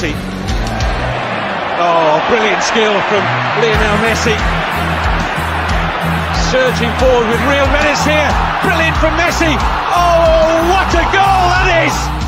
Messi. Oh, brilliant skill from Lionel Messi. Surging forward with real menace here. Brilliant from Messi. Oh, what a goal that is!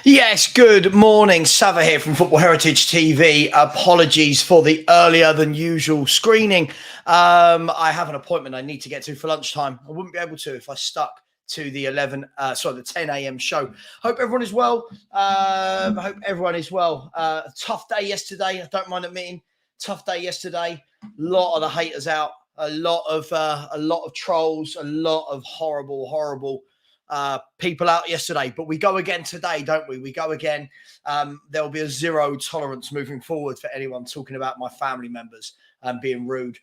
Yes, good morning. Savva here from Football Heritage TV. Apologies for the earlier than usual screening. I have an appointment I need to get to for lunchtime. I wouldn't be able to if I stuck to the 10 a.m. show. Hope everyone is well. Tough day yesterday. I don't mind admitting. Tough day yesterday. A lot of the haters out. A lot of trolls. A lot of horrible people out yesterday, but we go again today, don't we? We go again. There will be a zero tolerance moving forward for anyone talking about my family members and being rude.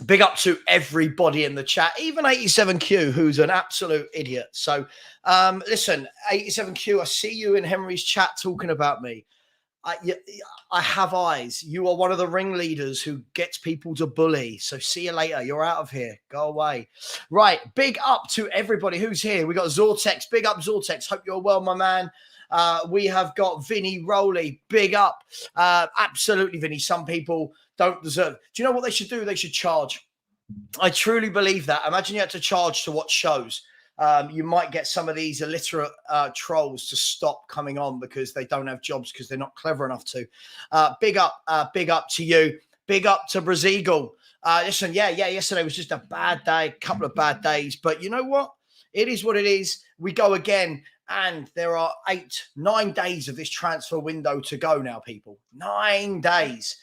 Big up to everybody in the chat, even 87Q, who's an absolute idiot. So listen, 87Q, I see you in Henry's chat talking about me. I have eyes. You are one of the ringleaders who gets people to bully. So see you later. You're out of here. Go away. Right. Big up to everybody who's here. We got Zortex. Big up, Zortex. Hope you're well, my man. We have got Vinny Rowley. Big up. Absolutely, Vinny. Some people don't deserve. Do you know what they should do? They should charge. I truly believe that. Imagine you had to charge to watch shows. You might get some of these illiterate trolls to stop coming on because they don't have jobs because they're not clever enough to. Big up to you. Big up to Brazil. Listen, yesterday was just a bad day, a couple of bad days. But you know what? It is what it is. We go again. And there are 9 days of this transfer window to go now, people. 9 days.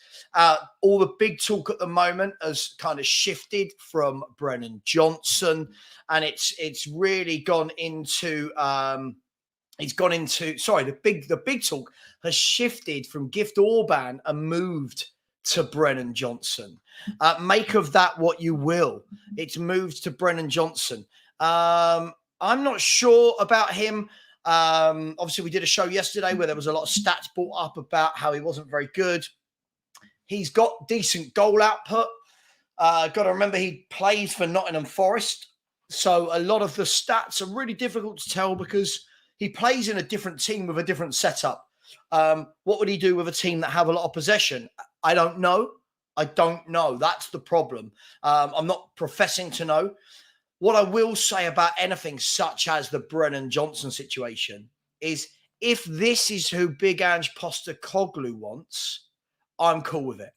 All the big talk at the moment has kind of shifted from Brennan Johnson, and it's really gone into the big talk has shifted from Gift Orban and moved to Brennan Johnson. Make of that what you will. It's moved to Brennan Johnson. I'm not sure about him. Obviously, we did a show yesterday where there was a lot of stats brought up about how he wasn't very good. He's got decent goal output. Got to remember he plays for Nottingham Forest. So a lot of the stats are really difficult to tell because he plays in a different team with a different setup. What would he do with a team that have a lot of possession? I don't know. That's the problem. I'm not professing to know. What I will say about anything such as the Brennan Johnson situation is if this is who Big Ange Postecoglou wants, I'm cool with it.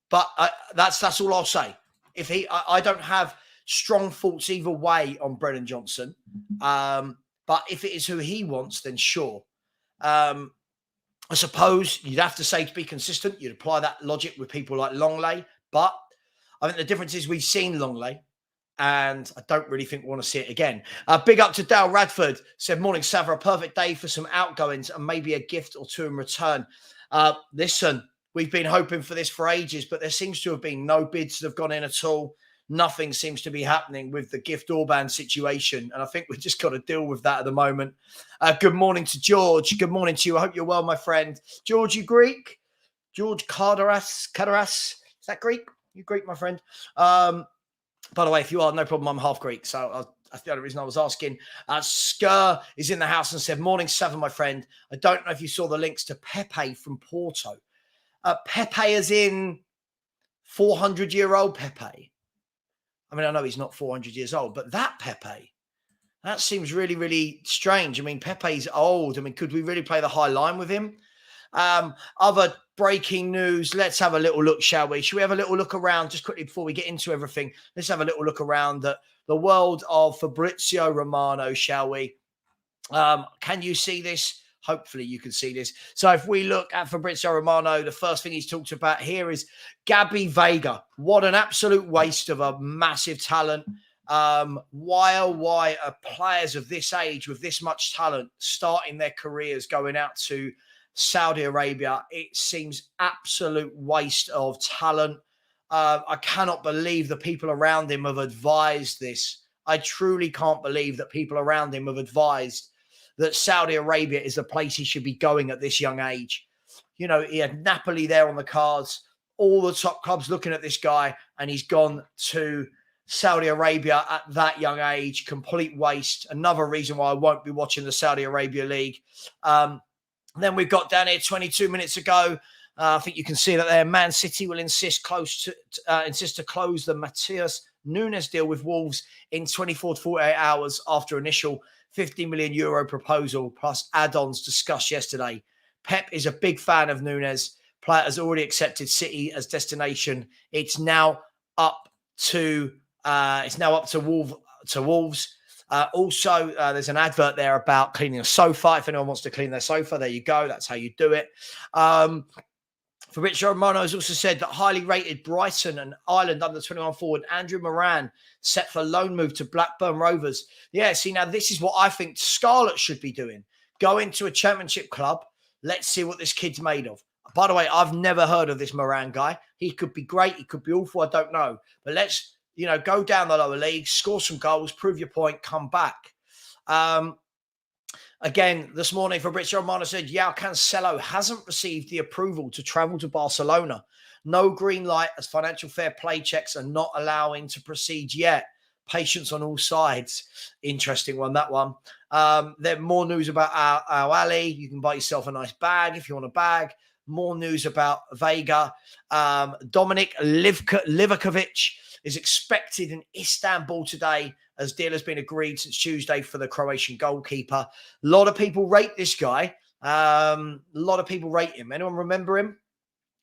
But that's all I'll say. I don't have strong thoughts either way on Brennan Johnson. But if it is who he wants, then sure. I suppose you'd have to say to be consistent, you'd apply that logic with people like Longley. But I think the difference is we've seen Longley. And I don't really think we want to see it again. Big up to Dale Radford. Said, morning, Savva. A perfect day for some outgoings and maybe a gift or two in return. Listen, we've been hoping for this for ages, but there seems to have been no bids that have gone in at all. Nothing seems to be happening with the Gift Orban situation. And I think we've just got to deal with that at the moment. Good morning to George. Good morning to you. I hope you're well, my friend. George, you Greek? George Carderas? Is that Greek? You Greek, my friend? By the way, if you are, no problem. I'm half Greek, so that's the only reason I was asking. Skur is in the house and said, morning, Savva, my friend. I don't know if you saw the links to Pepe from Porto. Pepe as in 400-year-old Pepe. I mean, I know he's not 400 years old, but that Pepe, that seems really, really strange. I mean, Pepe's old. I mean, could we really play the high line with him? Other breaking news. Let's have a little look, shall we? Should we have a little look around just quickly before we get into everything? Let's have a little look around the world of Fabrizio Romano, shall we? Can you see this? Hopefully you can see this. So if we look at Fabrizio Romano, the first thing he's talked about here is Gabby Veiga. What an absolute waste of a massive talent. Why are players of this age with this much talent starting their careers going out to Saudi Arabia? It seems absolute waste of talent. I cannot believe the people around him have advised this. I truly can't believe that people around him have advised that Saudi Arabia is the place he should be going at this young age. You know, he had Napoli there on the cards, all the top clubs looking at this guy, and he's gone to Saudi Arabia at that young age. Complete waste. Another reason why I won't be watching the Saudi Arabia League. Then we've got down here 22 minutes ago. I think you can see that there. Man City will insist to close the Matheus Nunes deal with Wolves in 24 to 48 hours after initial €50 million proposal plus add-ons discussed yesterday. Pep is a big fan of Nunes. Player has already accepted City as destination. It's now up to Wolves. Also, there's an advert there about cleaning a sofa. If anyone wants to clean their sofa, there you go. That's how you do it. Fabrizio Romano has also said that highly rated Brighton and Ireland under-21 forward Andrew Moran set for loan move to Blackburn Rovers. Yeah, see, now this is what I think Scarlett should be doing. Go into a championship club. Let's see what this kid's made of. By the way, I've never heard of this Moran guy. He could be great. He could be awful. I don't know. But let's, go down the lower leagues, score some goals, prove your point, come back. Again, this morning, Fabrizio Romano said, João Cancelo hasn't received the approval to travel to Barcelona. No green light as financial fair play checks are not allowing to proceed yet. Patience on all sides. Interesting one, that one. There's more news about Al Ali. You can buy yourself a nice bag if you want a bag. More news about Vega. Dominik Livakovic is expected in Istanbul today as deal has been agreed since Tuesday for the Croatian goalkeeper. A lot of people rate this guy. A lot of people rate him. Anyone remember him?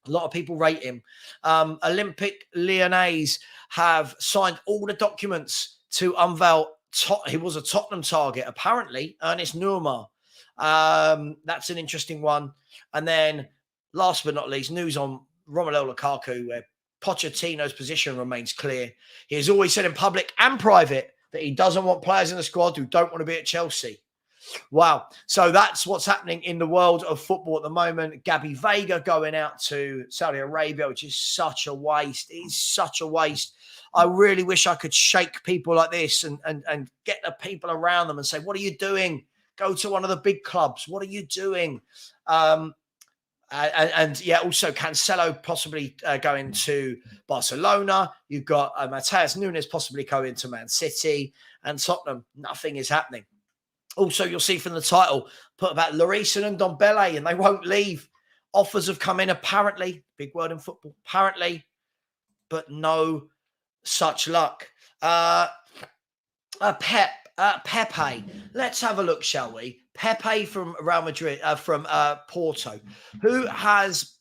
A lot of people rate him. Olympic Lyonnais have signed all the documents to unveil. He was a Tottenham target, apparently, Ernest Nuamar. That's an interesting one. And then, last but not least, news on Romelu Lukaku, where Pochettino's position remains clear. He has always said in public and private that he doesn't want players in the squad who don't want to be at Chelsea. Wow. So that's what's happening in the world of football at the moment. Gabby Vega going out to Saudi Arabia, which is such a waste. It's such a waste. I really wish I could shake people like this and get the people around them and say, what are you doing? Go to one of the big clubs. What are you doing? Also Cancelo possibly going to Barcelona. You've got Matheus Nunes possibly going to Man City, and Tottenham. Nothing is happening. Also, you'll see from the title, put about Lloris Ndombele, and they won't leave. Offers have come in, apparently. Big word in football. Apparently. But no such luck. Pepe. Let's have a look, shall we? Pepe from Real Madrid, from Porto. Who has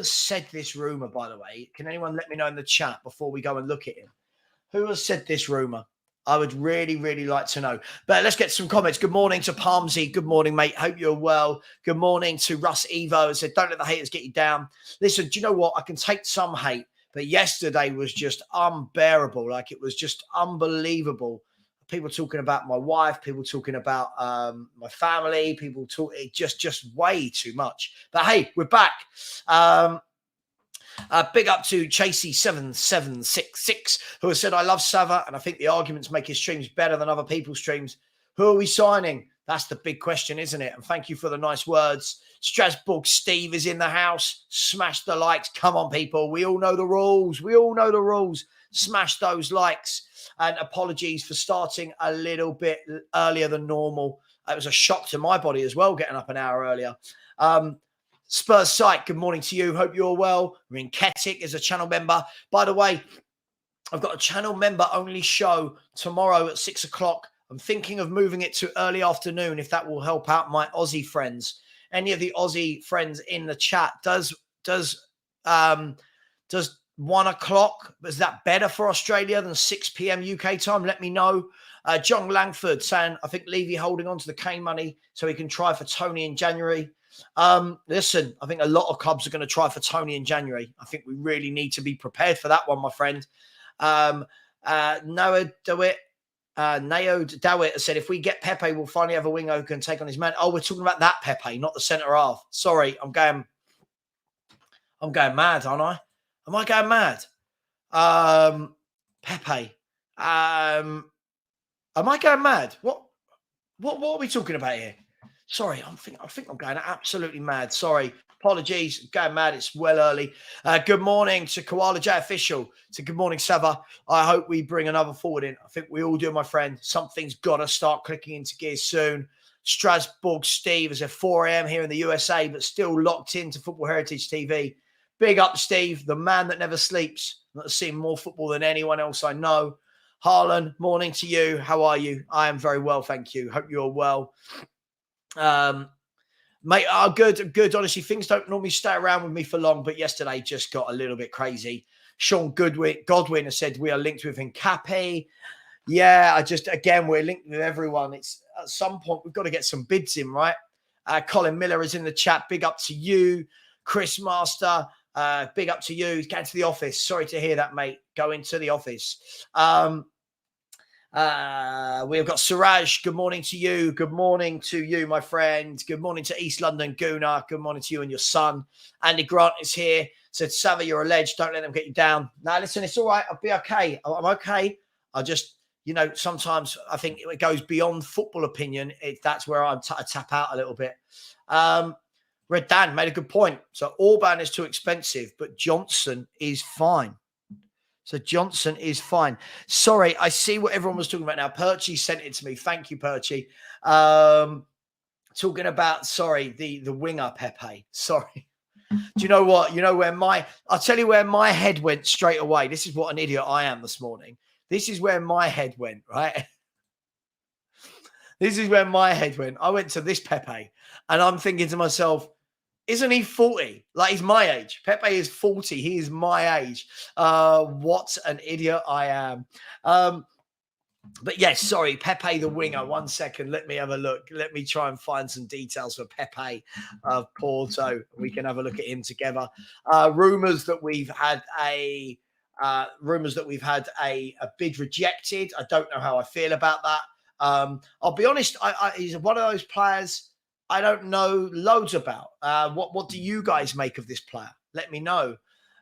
said this rumour, by the way? Can anyone let me know in the chat before we go and look at him? Who has said this rumour? I would really, really like to know. But let's get some comments. Good morning to Palmsy. Good morning, mate. Hope you're well. Good morning to Russ Evo. I said, don't let the haters get you down. Listen, do you know what? I can take some hate, but yesterday was just unbearable. Like, it was just unbelievable. People talking about my wife, people talking about my family, people talk. It just way too much. But hey, we're back. Big up to Chasey7766, who has said, I love Savva, and I think the arguments make his streams better than other people's streams. Who are we signing? That's the big question, isn't it? And thank you for the nice words. Strasbourg Steve is in the house. Smash the likes. Come on, people. We all know the rules. We all know the rules. Smash those likes. And apologies for starting a little bit earlier than normal. It was a shock to my body as well, getting up an hour earlier. Spurs Sight, good morning to you. Hope you're well. Rinketic is a channel member. By the way, I've got a channel member only show tomorrow at 6 o'clock. I'm thinking of moving it to early afternoon if that will help out my Aussie friends. Any of the Aussie friends in the chat, does 1 o'clock, is that better for Australia than 6 p.m. UK time? Let me know. John Langford saying, I think Levy holding on to the Kane money so he can try for Tony in January. Listen, I think a lot of clubs are going to try for Tony in January. I think we really need to be prepared for that one, my friend. Noah DeWitt said, if we get Pepe, we'll finally have a winger who can take on his man. Oh, we're talking about that Pepe, not the centre half. Sorry, I'm going mad, aren't I? Am I going mad? Pepe. Am I going mad? What What are we talking about here? Sorry, I think I'm going absolutely mad. Sorry. Apologies. Going mad. It's well early. Good morning to Koala J Official. So good morning, Savva. I hope we bring another forward in. I think we all do, my friend. Something's got to start clicking into gear soon. Strasbourg Steve is at 4 a.m. here in the USA, but still locked into Football Heritage TV. Big up, Steve, the man that never sleeps. That's seen more football than anyone else I know. Harlan, morning to you. How are you? I am very well, thank you. Hope you're well. Mate, good. Honestly, things don't normally stay around with me for long, but yesterday just got a little bit crazy. Sean Godwin has said we are linked with Nkapi. Yeah, we're linked with everyone. It's at some point we've got to get some bids in, right? Colin Miller is in the chat. Big up to you. Chris Master, big up to you. He's going to the office. Sorry to hear that, mate. Going to the office. We've got Suraj. Good morning to you. Good morning to you, my friend. Good morning to East London Guna. Good morning to you and your son. Andy Grant is here. Said, Savva, you're a ledge. Don't let them get you down. Now, listen, it's all right. I'll be okay. I'm okay. I just, sometimes I think it goes beyond football opinion. That's where I tap out a little bit. Red Dan made a good point. So Orban is too expensive, but Johnson is fine. So Johnson is fine. Sorry, I see what everyone was talking about now. Perchy sent it to me. Thank you, Perchy. Talking about, the winger Pepe. Sorry. Do you know what? I'll tell you where my head went straight away. This is what an idiot I am this morning. This is where my head went, right? This is where my head went. I went to this Pepe and I'm thinking to myself, isn't he 40? Like, he's my age. Pepe is 40. He is my age. What an idiot I am. But yes, sorry, Pepe the winger. 1 second. Let me have a look. Let me try and find some details for Pepe of Porto. We can have a look at him together. Rumours that we've had a bid rejected. I don't know how I feel about that. I'll be honest. He's one of those players I don't know loads about. What do you guys make of this player? Let me know.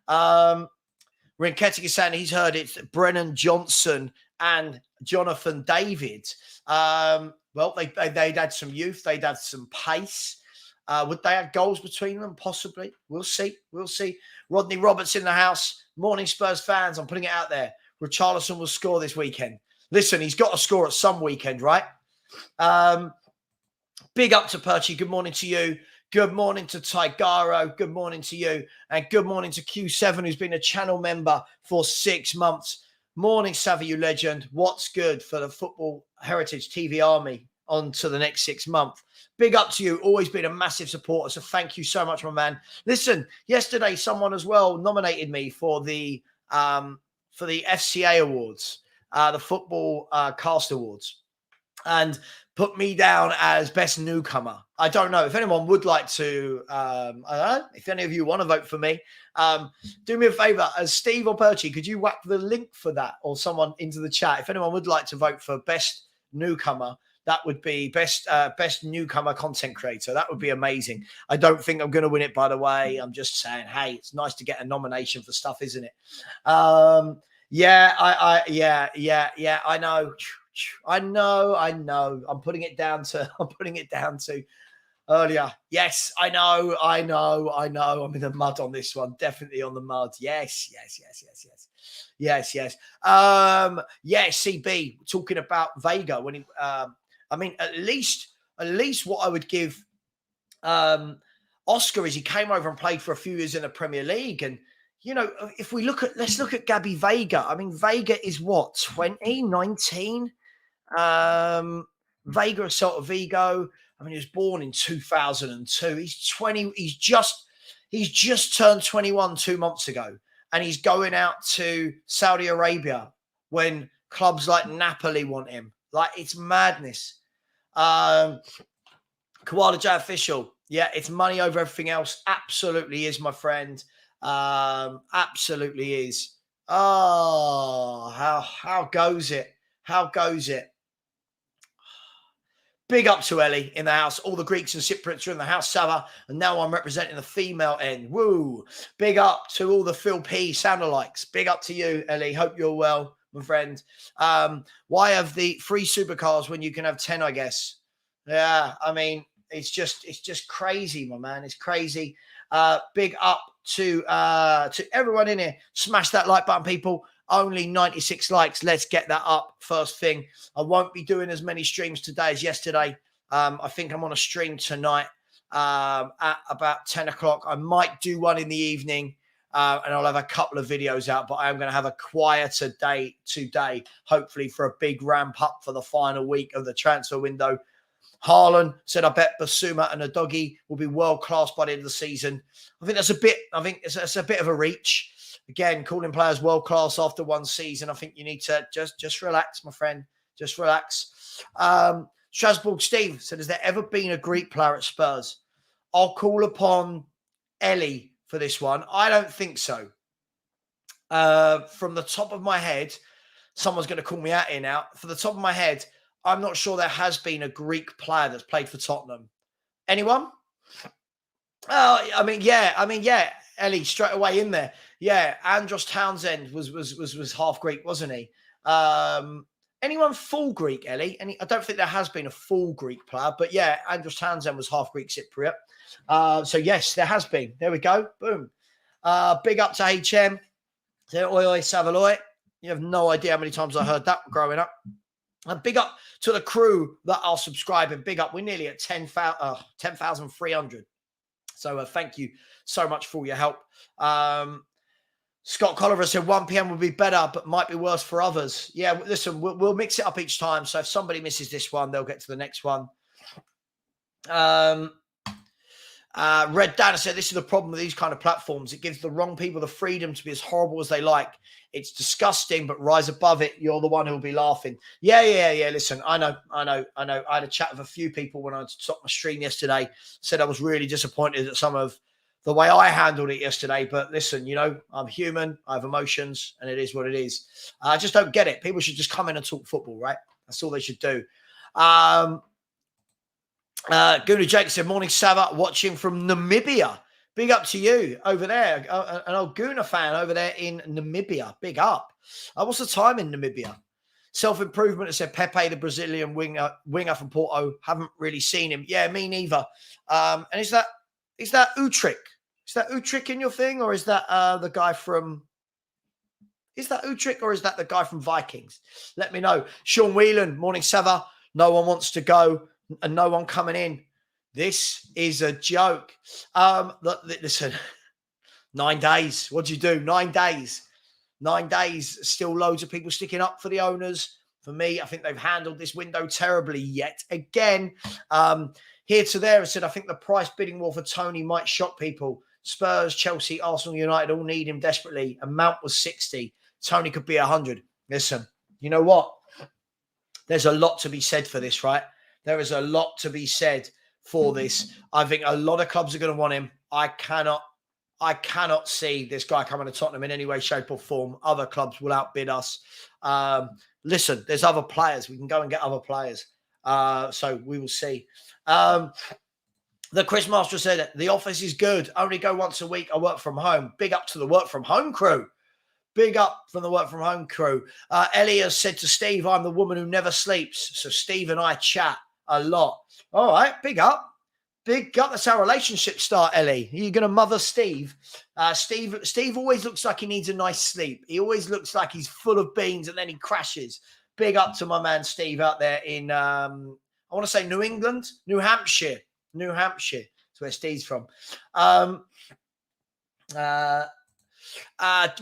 Rinketic is saying he's heard it's Brennan Johnson and Jonathan David. Well, they'd had some youth. They'd had some pace. Would they have goals between them? Possibly. We'll see. Rodney Roberts in the house. Morning, Spurs fans. I'm putting it out there. Richarlison will score this weekend. Listen, he's got to score at some weekend, right? Big up to Perchy. Good morning to you. Good morning to Tigaro. Good morning to you. And good morning to Q7, who's been a channel member for 6 months. Morning, Savva, you legend. What's good for the Football Heritage TV army on to the next 6 months? Big up to you. Always been a massive supporter. So thank you so much, my man. Listen, yesterday, someone as well nominated me for the FCA Awards, the Football Cast Awards, and put me down as best newcomer. I don't know if anyone would like to. I don't know if any of you want to vote for me. Do me a favor, as Steve or Perchy, could you whack the link for that or someone into the chat? If anyone would like to vote for best newcomer, that would be best newcomer content creator. That would be amazing. I don't think I'm going to win it, by the way. I'm just saying, hey, it's nice to get a nomination for stuff, isn't it? I know. I'm putting it down to earlier. Yes, I know. I'm in the mud on this one. Definitely on the mud. Yes. CB talking about Vega when he. At least what I would give Oscar is he came over and played for a few years in the Premier League. And, if let's look at Gabby Vega. I mean, Vega is what, 20, 19? Vega of Celta Vigo. I mean, he was born in 2002. He's 20. He's just turned 21 2 months ago. And he's going out to Saudi Arabia when clubs like Napoli want him. Like, it's madness. Koala J Official. Yeah, it's money over everything else. Absolutely is, my friend. Absolutely is. Oh, how goes it? Big up to Ellie in the house. All the Greeks and Cypriots are in the house, Savva. And now I'm representing the female end. Woo. Big up to all the Phil P sound-alikes. Big up to you, Ellie. Hope you're well, my friend. Why have the free supercars when you can have 10, I guess? Yeah, I mean, it's just crazy, my man. It's crazy. Big up to everyone in here. Smash that like button, people. Only 96 likes. Let's get that up first thing. I won't be doing as many streams today as yesterday. I think I'm on a stream tonight at about 10 o'clock. I might do one in the evening. And I'll have a couple of videos out, but I am going to have a quieter day today, hopefully for a big ramp up for the final week of the transfer window. Haaland said, I bet Basuma and Udogie will be world class by the end of the season. I think that's a bit of a reach. Again, calling players world class after one season. I think you need to just relax, my friend. Just relax. Strasbourg Steve said, has there ever been a Greek player at Spurs? I'll call upon Ellie for this one. I don't think so. From the top of my head, someone's going to call me out here now. For the top of my head, I'm not sure there has been a Greek player that's played for Tottenham. Anyone? Oh, I mean, yeah. Ellie, straight away in there. Yeah, Andros Townsend was half Greek, wasn't he? Anyone full Greek, Ellie? I don't think there has been a full Greek player, but yeah, Andros Townsend was half Greek Cypriot. So yes, there has been. There we go. Boom. Big up to HM. Say oi oi Savaloy. You have no idea how many times I heard that growing up. And big up to the crew that are subscribing. Big up. We're nearly at 10,300. So thank you so much for all your help. Scott Colliver said 1 p.m. would be better, but might be worse for others. Yeah, listen, we'll mix it up each time. So if somebody misses this one, they'll get to the next one. Red Dana said, this is the problem with these kind of platforms. It gives the wrong people the freedom to be as horrible as they like. It's disgusting, but rise above it. You're the one who will be laughing. Yeah. Listen, I know. I had a chat with a few people when I stopped my stream yesterday. Said I was really disappointed at some of the way I handled it yesterday. But listen, I'm human. I have emotions, and it is what it is. I just don't get it. People should just come in and talk football, right? That's all they should do. Guna Jake said, morning, Savva, watching from Namibia. Big up to you over there. An old Guna fan over there in Namibia. Big up. What's the time in Namibia? Self-improvement has said Pepe, the Brazilian winger from Porto. Haven't really seen him. Yeah, me neither. And is that Utrecht? Is that Utrecht in your thing? Or is that the guy from... Is that Utrecht or is that the guy from Vikings? Let me know. Sean Whelan, morning, Savva. No one wants to go and no one coming in. This is a joke. Listen, 9 days. What do you do? 9 days. 9 days. Still loads of people sticking up for the owners. For me, I think they've handled this window terribly yet again. Here to there, I said, I think the price bidding war for Tony might shock people. Spurs, Chelsea, Arsenal, United all need him desperately. Amount was 60. Tony could be 100. Listen, you know what? There's a lot to be said for this, right? There is a lot to be said for this. I think a lot of clubs are going to want him. I cannot see this guy coming to Tottenham in any way, shape or form. Other clubs will outbid us. Listen, there's other players. We can go and get other players. So we will see. The Chris Master said, the office is good. Only go once a week. I work from home. Big up to the work from home crew. Big up from the work from home crew. Ellie has said to Steve, I'm the woman who never sleeps. So Steve and I chat a lot. All right, big up. Big up. That's how relationships start, Ellie. You're going to mother Steve. Steve always looks like he needs a nice sleep. He always looks like he's full of beans and then he crashes. Big up to my man Steve out there in, I want to say New England, New Hampshire. New Hampshire. That's where Steve's from.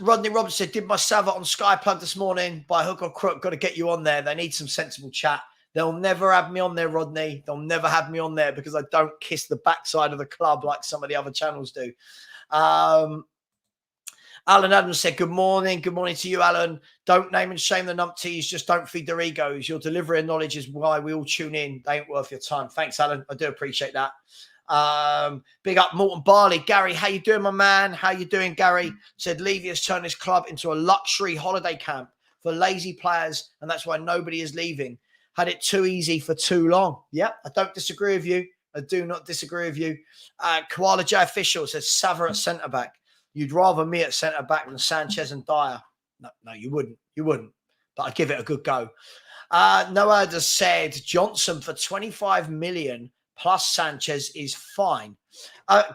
Rodney Roberts said, did my Savva on Sky plug this morning by hook or crook. Got to get you on there. They need some sensible chat. They'll never have me on there, Rodney. They'll never have me on there because I don't kiss the backside of the club like some of the other channels do. Alan Adams said, good morning. Good morning to you, Alan. Don't name and shame the numpties. Just don't feed their egos. Your delivery and knowledge is why we all tune in. They ain't worth your time. Thanks, Alan. I do appreciate that. Big up Morton Barley. Gary, how you doing, my man? How you doing, Gary? Said Levy has turned his club into a luxury holiday camp for lazy players, and that's why nobody is leaving. Had it too easy for too long. Yeah, I don't disagree with you. I do not disagree with you. Koala J Official says Savva at centre-back. You'd rather me at centre-back than Sanchez and Dyer. No, you wouldn't. You wouldn't. But I'd give it a good go. Noah has said Johnson for 25 million plus Sanchez is fine.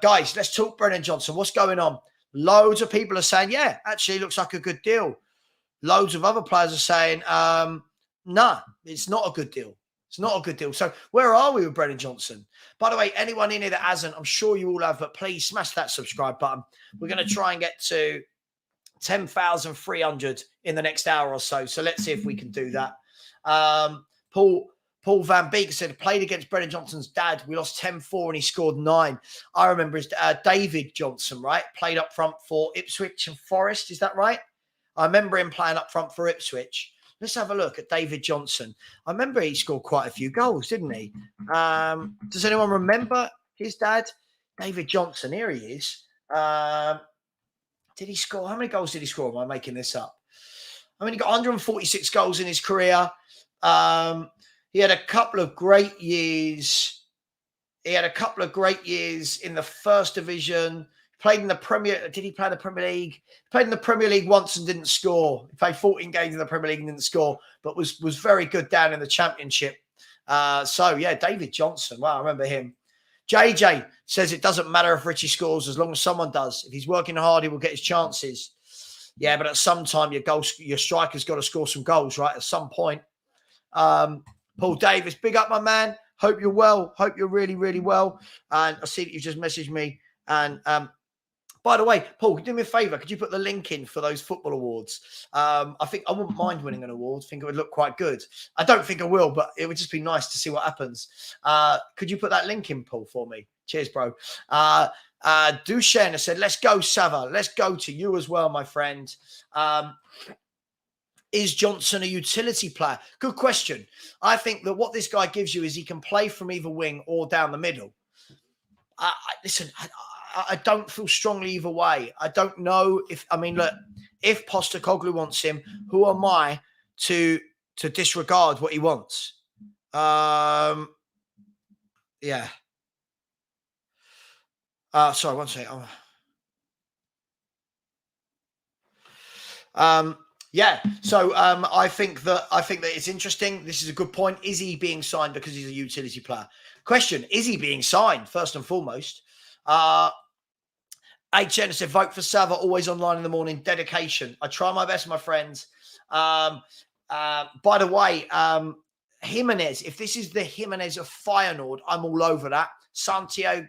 Guys, let's talk Brennan Johnson. What's going on? Loads of people are saying, yeah, actually looks like a good deal. Loads of other players are saying, no, it's not a good deal. It's not a good deal. So where are we with Brennan Johnson? By the way, anyone in here that hasn't, I'm sure you all have, but please smash that subscribe button. We're going to try and get to 10,300 in the next hour or so. So let's see if we can do that. Paul Van Beek said, played against Brennan Johnson's dad. We lost 10-4 and he scored 9. I remember his David Johnson, right? Played up front for Ipswich and Forest. Is that right? I remember him playing up front for Ipswich. Let's have a look at David Johnson. I remember he scored quite a few goals, didn't he? Does anyone remember his dad? David Johnson. Here he is. Did he score? How many goals did he score? Am I making this up? I mean, he got 146 goals in his career. He had a couple of great years. He had a couple of great years in the first division. Played in the Premier. Did he play in the Premier League? Played in the Premier League once and didn't score. He played 14 games in the Premier League and didn't score, but was very good down in the Championship. So, yeah, David Johnson. Wow, I remember him. JJ says it doesn't matter if Richie scores as long as someone does. If he's working hard, he will get his chances. Yeah, but at some time, your striker's got to score some goals, right? At some point. Paul Davis, big up, my man. Hope you're well. Hope you're really, really well. And I see that you just messaged me. And by the way, Paul, do me a favour. Could you put the link in for those football awards? I think I wouldn't mind winning an award. I think it would look quite good. I don't think I will, but it would just be nice to see what happens. Could you put that link in, Paul, for me? Cheers, bro. Duchenne said, let's go, Savva. Let's go to you as well, my friend. Is Johnson a utility player? Good question. I think that what this guy gives you is he can play from either wing or down the middle. Listen, I don't feel strongly either way. I don't know if Postecoglou wants him, who am I to disregard what he wants? Yeah. Sorry, one second. Yeah. So I think that it's interesting. This is a good point. Is he being signed because he's a utility player? Question: is he being signed first and foremost? HN said, vote for Savva, always online in the morning. Dedication. I try my best, my friends. By the way, Jimenez, if this is the Jimenez of Feyenoord, I'm all over that. Santiago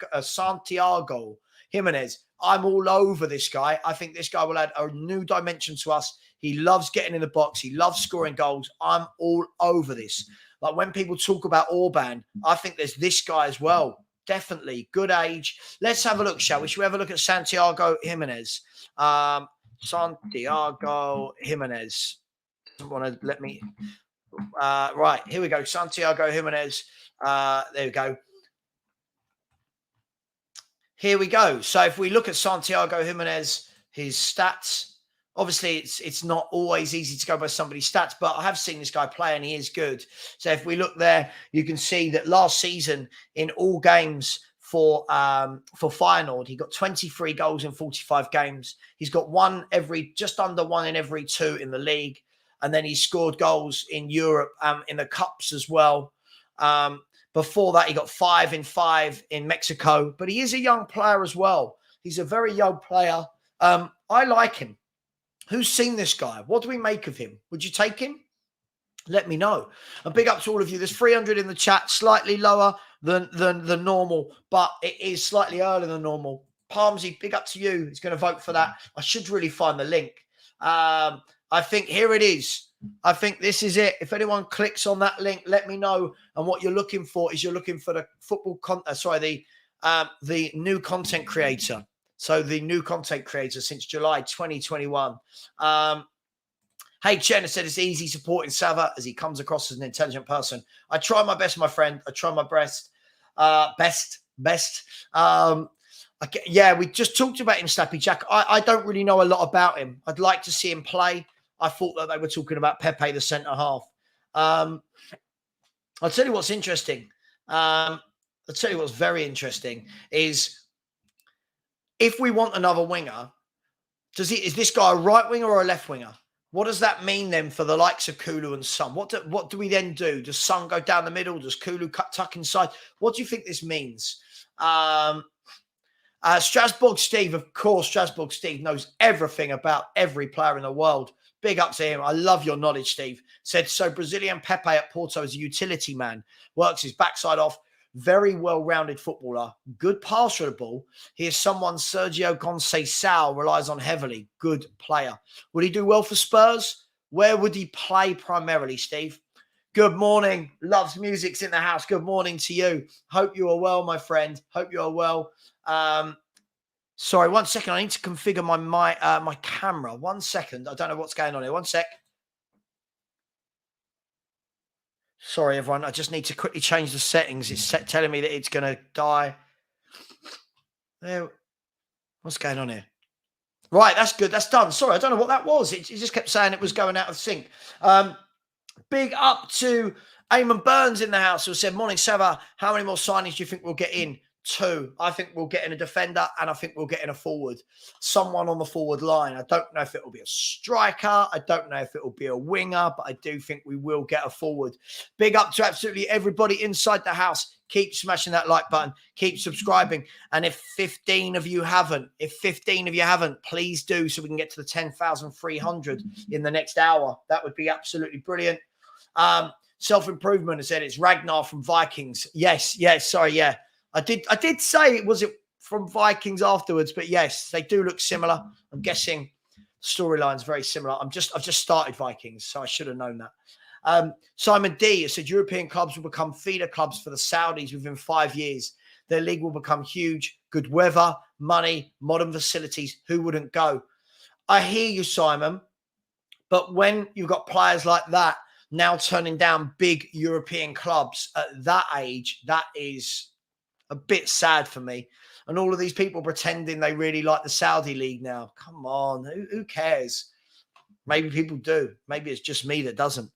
Jimenez, I'm all over this guy. I think this guy will add a new dimension to us. He loves getting in the box. He loves scoring goals. I'm all over this. Like when people talk about Orban, I think there's this guy as well. Definitely. Good age. Let's have a look, shall we? Should we have a look at Santiago Jimenez? Santiago Jimenez. Doesn't want to let me... right, here we go. Santiago Jimenez. There we go. Here we go. So if we look at Santiago Jimenez, his stats... Obviously, it's not always easy to go by somebody's stats, but I have seen this guy play and he is good. So if we look there, you can see that last season in all games for Feyenoord, he got 23 goals in 45 games. He's got just under one in every 2 in the league. And then he scored goals in Europe, in the cups as well. Before that, he got 5 in 5 in Mexico. But he is a young player as well. He's a very young player. I like him. Who's seen this guy? What do we make of him? Would you take him? Let me know. And big up to all of you. There's 300 in the chat, slightly lower than normal, but it is slightly earlier than normal. Palmsy, big up to you. He's going to vote for that. I should really find the link. I think here it is. I think this is it. If anyone clicks on that link, let me know. And what you're looking for is you're looking for the the new content creator. So the new content creator since July 2021. Hey, Jenna said it's easy supporting Savva as he comes across as an intelligent person. I try my best, my friend. I try my best. Yeah, we just talked about him, Slappy Jack. I don't really know a lot about him. I'd like to see him play. I thought that they were talking about Pepe, the centre half. I'll tell you what's interesting. I'll tell you what's very interesting is if we want another winger, is this guy a right winger or a left winger? What does that mean then for the likes of Kulu and Son? What do we then do? Does Son go down the middle? Does Kulu tuck inside? What do you think this means? Strasbourg Steve, of course, Strasbourg Steve knows everything about every player in the world. Big up to him. I love your knowledge, Steve. Said, so Brazilian Pepe at Porto is a utility man. Works his backside off. Very well-rounded footballer. Good passer of the ball. He is someone Sergio Conceição relies on heavily. Good player. Would he do well for Spurs? Where would he play primarily, Steve? Good morning. Loves Music's in the house. Good morning to you. Hope you are well, my friend. Hope you are well. Sorry, 1 second. I need to configure my camera. 1 second. I don't know what's going on here. 1 sec. Sorry, everyone. I just need to quickly change the settings. It's telling me that it's going to die. There. What's going on here? Right, that's good. That's done. Sorry, I don't know what that was. It just kept saying it was going out of sync. Big up to Eamon Burns in the house who said, morning, Savva. How many more signings do you think we'll get in? 2. I think we'll get in a defender and I think we'll get in a forward. Someone on the forward line. I don't know if it will be a striker. I don't know if it will be a winger, but I do think we will get a forward. Big up to absolutely everybody inside the house. Keep smashing that like button. Keep subscribing. And if 15 of you haven't, please do so we can get to the 10,300 in the next hour. That would be absolutely brilliant. Self-improvement has said it's Ragnar from Vikings. Yes. Sorry, yeah. I did say it was from Vikings afterwards, but yes, they do look similar. I'm guessing storyline's very similar. I've just started Vikings, so I should have known that. Simon D has said European clubs will become feeder clubs for the Saudis within 5 years. Their league will become huge. Good weather, money, modern facilities. Who wouldn't go? I hear you, Simon, but when you've got players like that now turning down big European clubs at that age, that is a bit sad for me. And all of these people pretending they really like the Saudi league now. Come on, who cares? Maybe people do. Maybe it's just me that doesn't.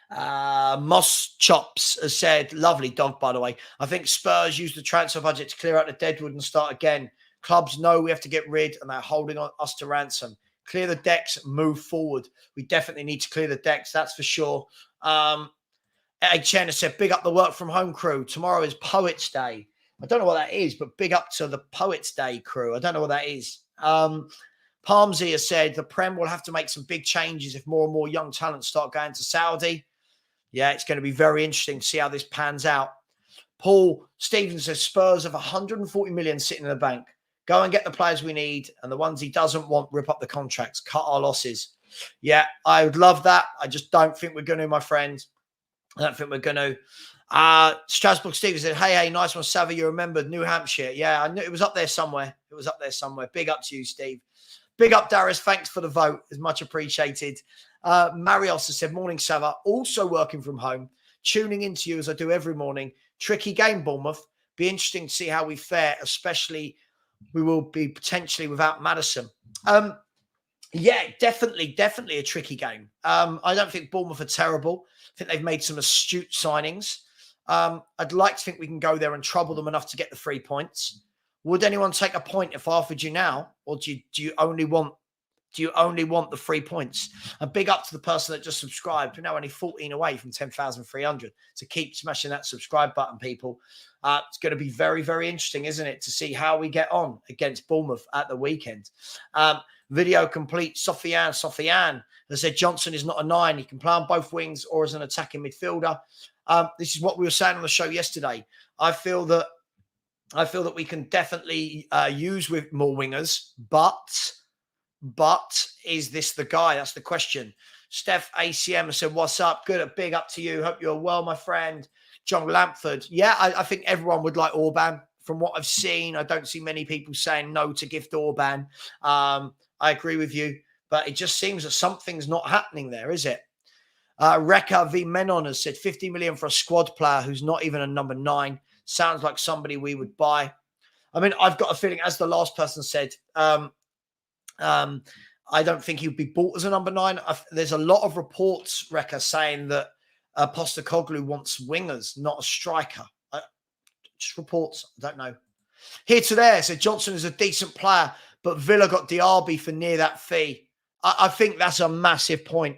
Moss Chops has said, lovely dog, by the way. I think Spurs use the transfer budget to clear out the deadwood and start again. Clubs know we have to get rid and they're holding us to ransom. Clear the decks, move forward. We definitely need to clear the decks, that's for sure. Chen has said, big up the work from home crew. Tomorrow is Poets Day. I don't know what that is, but big up to the Poets Day crew. I don't know what that is. Palmsy has said, the Prem will have to make some big changes if more and more young talents start going to Saudi. Yeah, it's going to be very interesting to see how this pans out. Paul Stevens says, Spurs have 140 million sitting in the bank. Go and get the players we need, and the ones he doesn't want, rip up the contracts, cut our losses. Yeah, I would love that. I just don't think we're going to, my friend. I don't think we're going to. Strasbourg Stevens said, hey, nice one, Savva. You remembered New Hampshire. Yeah, I knew it was up there somewhere. Big up to you, Steve. Big up, Darius. Thanks for the vote. It's much appreciated. Marios has said, morning, Savva. Also working from home. Tuning into you as I do every morning. Tricky game, Bournemouth. Be interesting to see how we fare, especially we will be potentially without Maddison. Yeah, definitely a tricky game. I don't think Bournemouth are terrible. I think they've made some astute signings. I'd like to think we can go there and trouble them enough to get the 3 points. Would anyone take a point if I offered you now, or do you only want the 3 points? And big up to the person that just subscribed. We're now only 14 away from 10,300. So keep smashing that subscribe button, people. It's going to be very, very interesting, isn't it, to see how we get on against Bournemouth at the weekend. Video complete. Sofiane has said Johnson is not a 9. He can play on both wings or as an attacking midfielder. This is what we were saying on the show yesterday. I feel that we can definitely use with more wingers, but is this the guy? That's the question. Steph ACM has said, what's up? Good, big up to you. Hope you're well, my friend. John Lampford. Yeah, I think everyone would like Orban. From what I've seen, I don't see many people saying no to gift Orban. I agree with you, but it just seems that something's not happening there, is it? Rekha V. Menon has said 50 million for a squad player who's not even a number 9. Sounds like somebody we would buy. I mean, I've got a feeling, as the last person said, I don't think he would be bought as a number 9. There's a lot of reports, Rekha, saying that Postecoglou wants wingers, not a striker. Just reports. I don't know. Here to there, said Johnson is a decent player, but Villa got Diaby for near that fee. I think that's a massive point.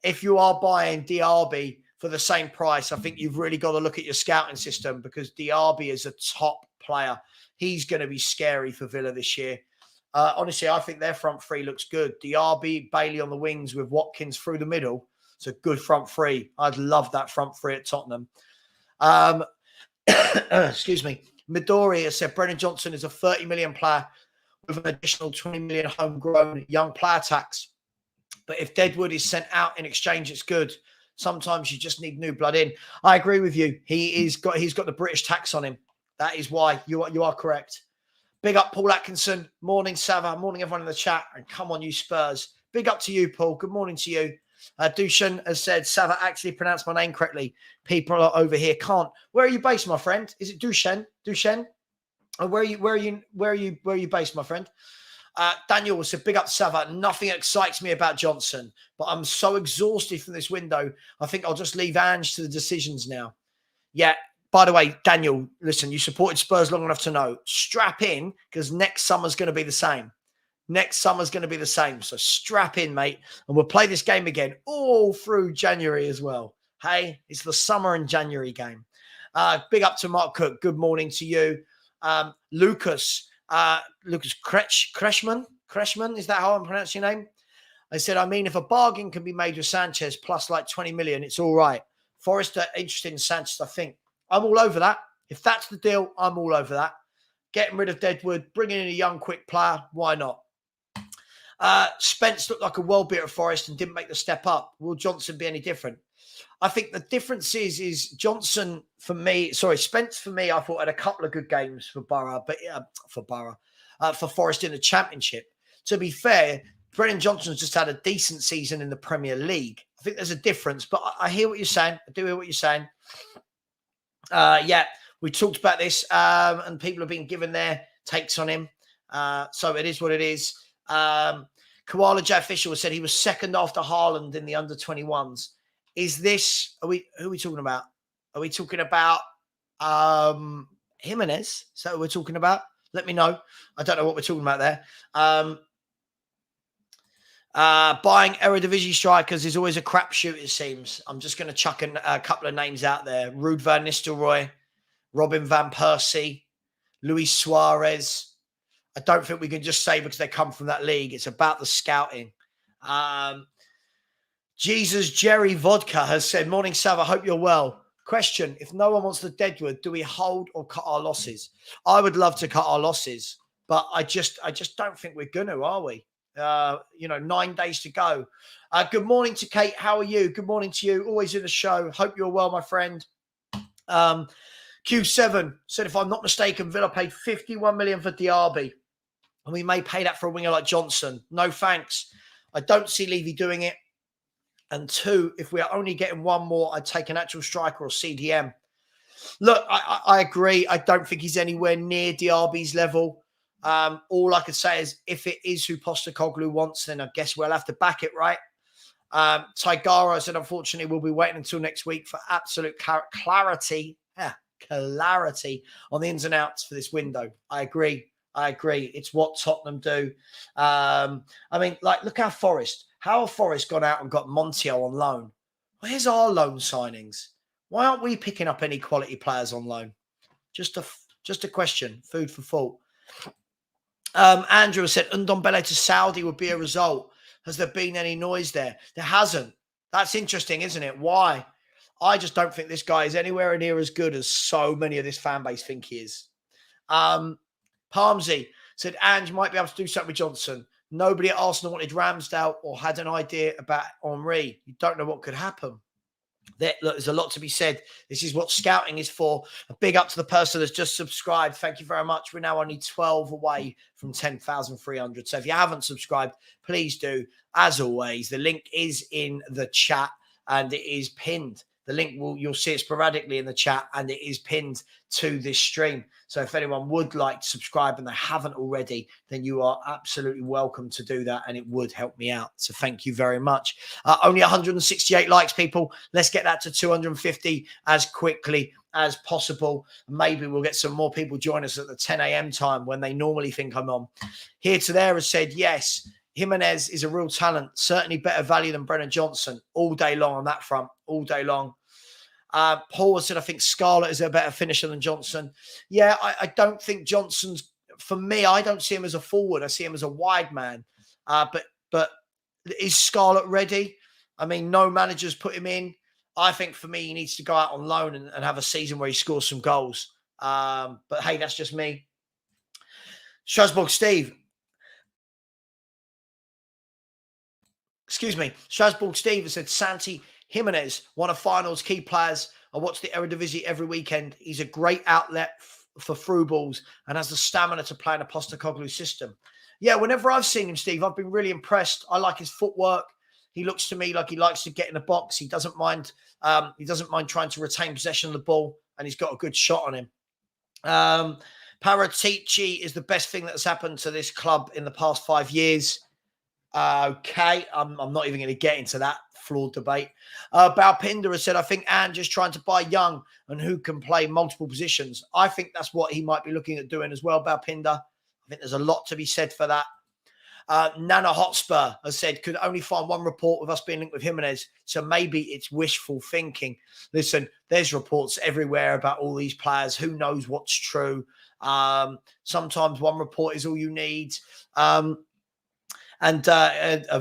If you are buying Diaby for the same price, I think you've really got to look at your scouting system, because Diaby is a top player. He's going to be scary for Villa this year. Honestly, I think their front three looks good. Diaby, Bailey on the wings with Watkins through the middle. It's a good front three. I'd love that front three at Tottenham. Excuse me. Midori has said Brennan Johnson is a 30 million player with an additional 20 million homegrown young player tax. But if Deadwood is sent out in exchange, it's good. Sometimes you just need new blood in. I agree with you. He's got the British tax on him. That is why you are correct. Big up Paul Atkinson. Morning, Savva. Morning, everyone in the chat. And come on, you Spurs. Big up to you, Paul. Good morning to you. Dushan has said, Savva actually pronounced my name correctly. People over here can't. Where are you based, my friend? Is it Dushan? Dushan? Or where are you based, my friend? Daniel said, big up Savva. Nothing excites me about Johnson, but I'm so exhausted from this window. I think I'll just leave Ange to the decisions now. Yeah. By the way, Daniel, listen, you supported Spurs long enough to know. Strap in, because next summer's going to be the same. Next summer's going to be the same. So strap in, mate. And we'll play this game again all through January as well. Hey, it's the summer and January game. Big up to Mark Cook. Good morning to you. Lucas Kreshman, is that how I'm pronouncing your name? I said, I mean, if a bargain can be made with Sanchez plus like 20 million, it's all right. Forest are interested in Sanchez, I think. I'm all over that. If that's the deal, I'm all over that. Getting rid of Deadwood, bringing in a young, quick player, why not? Spence looked like a world beater at Forest and didn't make the step up. Will Johnson be any different? I think the difference is Johnson Spence for me, I thought had a couple of good games for Forest in the Championship. To be fair, Brennan Johnson's just had a decent season in the Premier League. I think there's a difference, but I hear what you're saying. I do hear what you're saying. Yeah, we talked about this and people have been given their takes on him. So it is what it is. Koala J. Fisher said he was second after Haaland in the under-21s. Who are we talking about? Are we talking about Jimenez? Is that what we're talking about? Let me know. I don't know what we're talking about there. Buying Eredivisie strikers is always a crapshoot, it seems. I'm just going to chuck a couple of names out there. Ruud van Nistelrooy, Robin van Persie, Luis Suarez. I don't think we can just say because they come from that league. It's about the scouting. Jesus Jerry Vodka has said, morning, Sav, I hope you're well. Question, if no one wants the Deadwood, do we hold or cut our losses? I would love to cut our losses, but I just don't think we're going to, are we? 9 days to go. Good morning to Kate. How are you? Good morning to you. Always in the show. Hope you're well, my friend. Q7 said, if I'm not mistaken, Villa paid 51 million for Diaby, and we may pay that for a winger like Johnson. No thanks. I don't see Levy doing it. And two, if we are only getting one more, I'd take an actual striker or CDM. Look, I agree. I don't think he's anywhere near Diaby's level. All I could say is if it is who Postecoglou wants, then I guess we'll have to back it, right? Tigara said, unfortunately, we'll be waiting until next week for absolute clarity on the ins and outs for this window. I agree. It's what Tottenham do. Look how Forest gone out and got Montiel on loan. Where's our loan signings? Why aren't we picking up any quality players on loan? Just a question. Food for thought. Andrew said Ndombele to Saudi would be a result. Has there been any noise there? There hasn't. That's interesting, isn't it? Why? I just don't think this guy is anywhere near as good as so many of this fan base think he is. Palmsy said Ange might be able to do something with Johnson. Nobody at Arsenal wanted Ramsdale or had an idea about Henry. You don't know what could happen. There's a lot to be said. This is what scouting is for. A big up to the person that's just subscribed. Thank you very much. We're now only 12 away from 10,300. So if you haven't subscribed, please do. As always, the link is in the chat and it is pinned. The link you'll see it sporadically in the chat and it is pinned to this stream. So if anyone would like to subscribe and they haven't already, then you are absolutely welcome to do that and it would help me out. So thank you very much. Only 168 likes, people. Let's get that to 250 as quickly as possible. Maybe we'll get some more people join us at the 10 a.m. time when they normally think I'm on. Here to there has said, yes, Jimenez is a real talent, certainly better value than Brennan Johnson. All day long on that front, all day long. Paul said, I think Scarlett is a better finisher than Johnson. Yeah, I don't think Johnson's, for me, I don't see him as a forward. I see him as a wide man. But is Scarlett ready? I mean, no manager's put him in. I think for me, he needs to go out on loan and have a season where he scores some goals. But hey, that's just me. Strasbourg Steve. Strasbourg Steve has said Santi Jimenez, one of finals key players. I watch the Eredivisie every weekend. He's a great outlet for through balls and has the stamina to play in a Postecoglou system. Yeah, whenever I've seen him, Steve, I've been really impressed. I like his footwork. He looks to me like he likes to get in the box. He doesn't mind. He doesn't mind trying to retain possession of the ball, and he's got a good shot on him. Paratici is the best thing that's happened to this club in the past 5 years. Okay, I'm not even going to get into that flawed debate. Balpinder has said, I think Anne just trying to buy young and who can play multiple positions. I think that's what he might be looking at doing as well, Balpinder. I think there's a lot to be said for that. Nana Hotspur has said, could only find one report with us being linked with Jimenez, so maybe it's wishful thinking. Listen, there's reports everywhere about all these players. Who knows what's true? Sometimes one report is all you need. And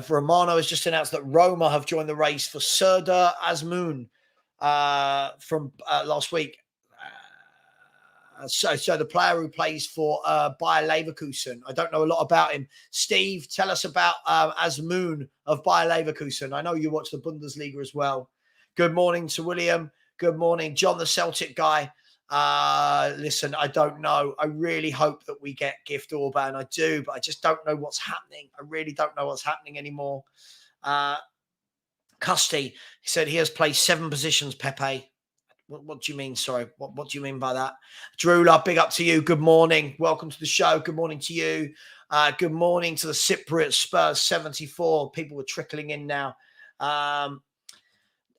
Romano has just announced that Roma have joined the race for Serdar Azmoun from last week. So the player who plays for Bayer Leverkusen. I don't know a lot about him. Steve, tell us about Azmoun of Bayer Leverkusen. I know you watch the Bundesliga as well. Good morning to William. Good morning, John, the Celtic guy. Listen, I don't know. I really hope that we get Gift Orban. I do, but I just don't know what's happening. I really don't know what's happening anymore. Custy, he said he has played 7 positions, Pepe. What do you mean? Sorry. What do you mean by that? Drula, big up to you. Good morning. Welcome to the show. Good morning to you. Good morning to the Cypriot Spurs 74. People were trickling in now. And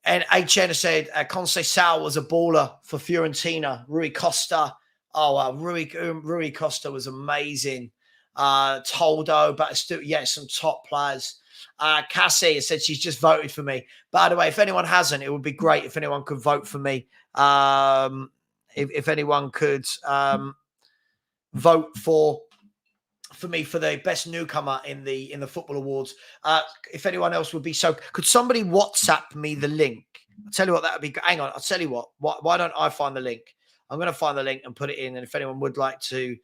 HN said, Conceição was a baller for Fiorentina. Rui Costa. Oh, Rui Costa was amazing. Toldo, but still, yeah, some top players. Cassie said she's just voted for me. By the way, if anyone hasn't, it would be great if anyone could vote for me. If anyone could vote for me for the best newcomer in the football awards. If anyone else would be so, could somebody WhatsApp me the link? I'll tell you what, that would be. Hang on, I'll tell you what. Why don't I find the link? I'm going to find the link and put it in. And if anyone would like to,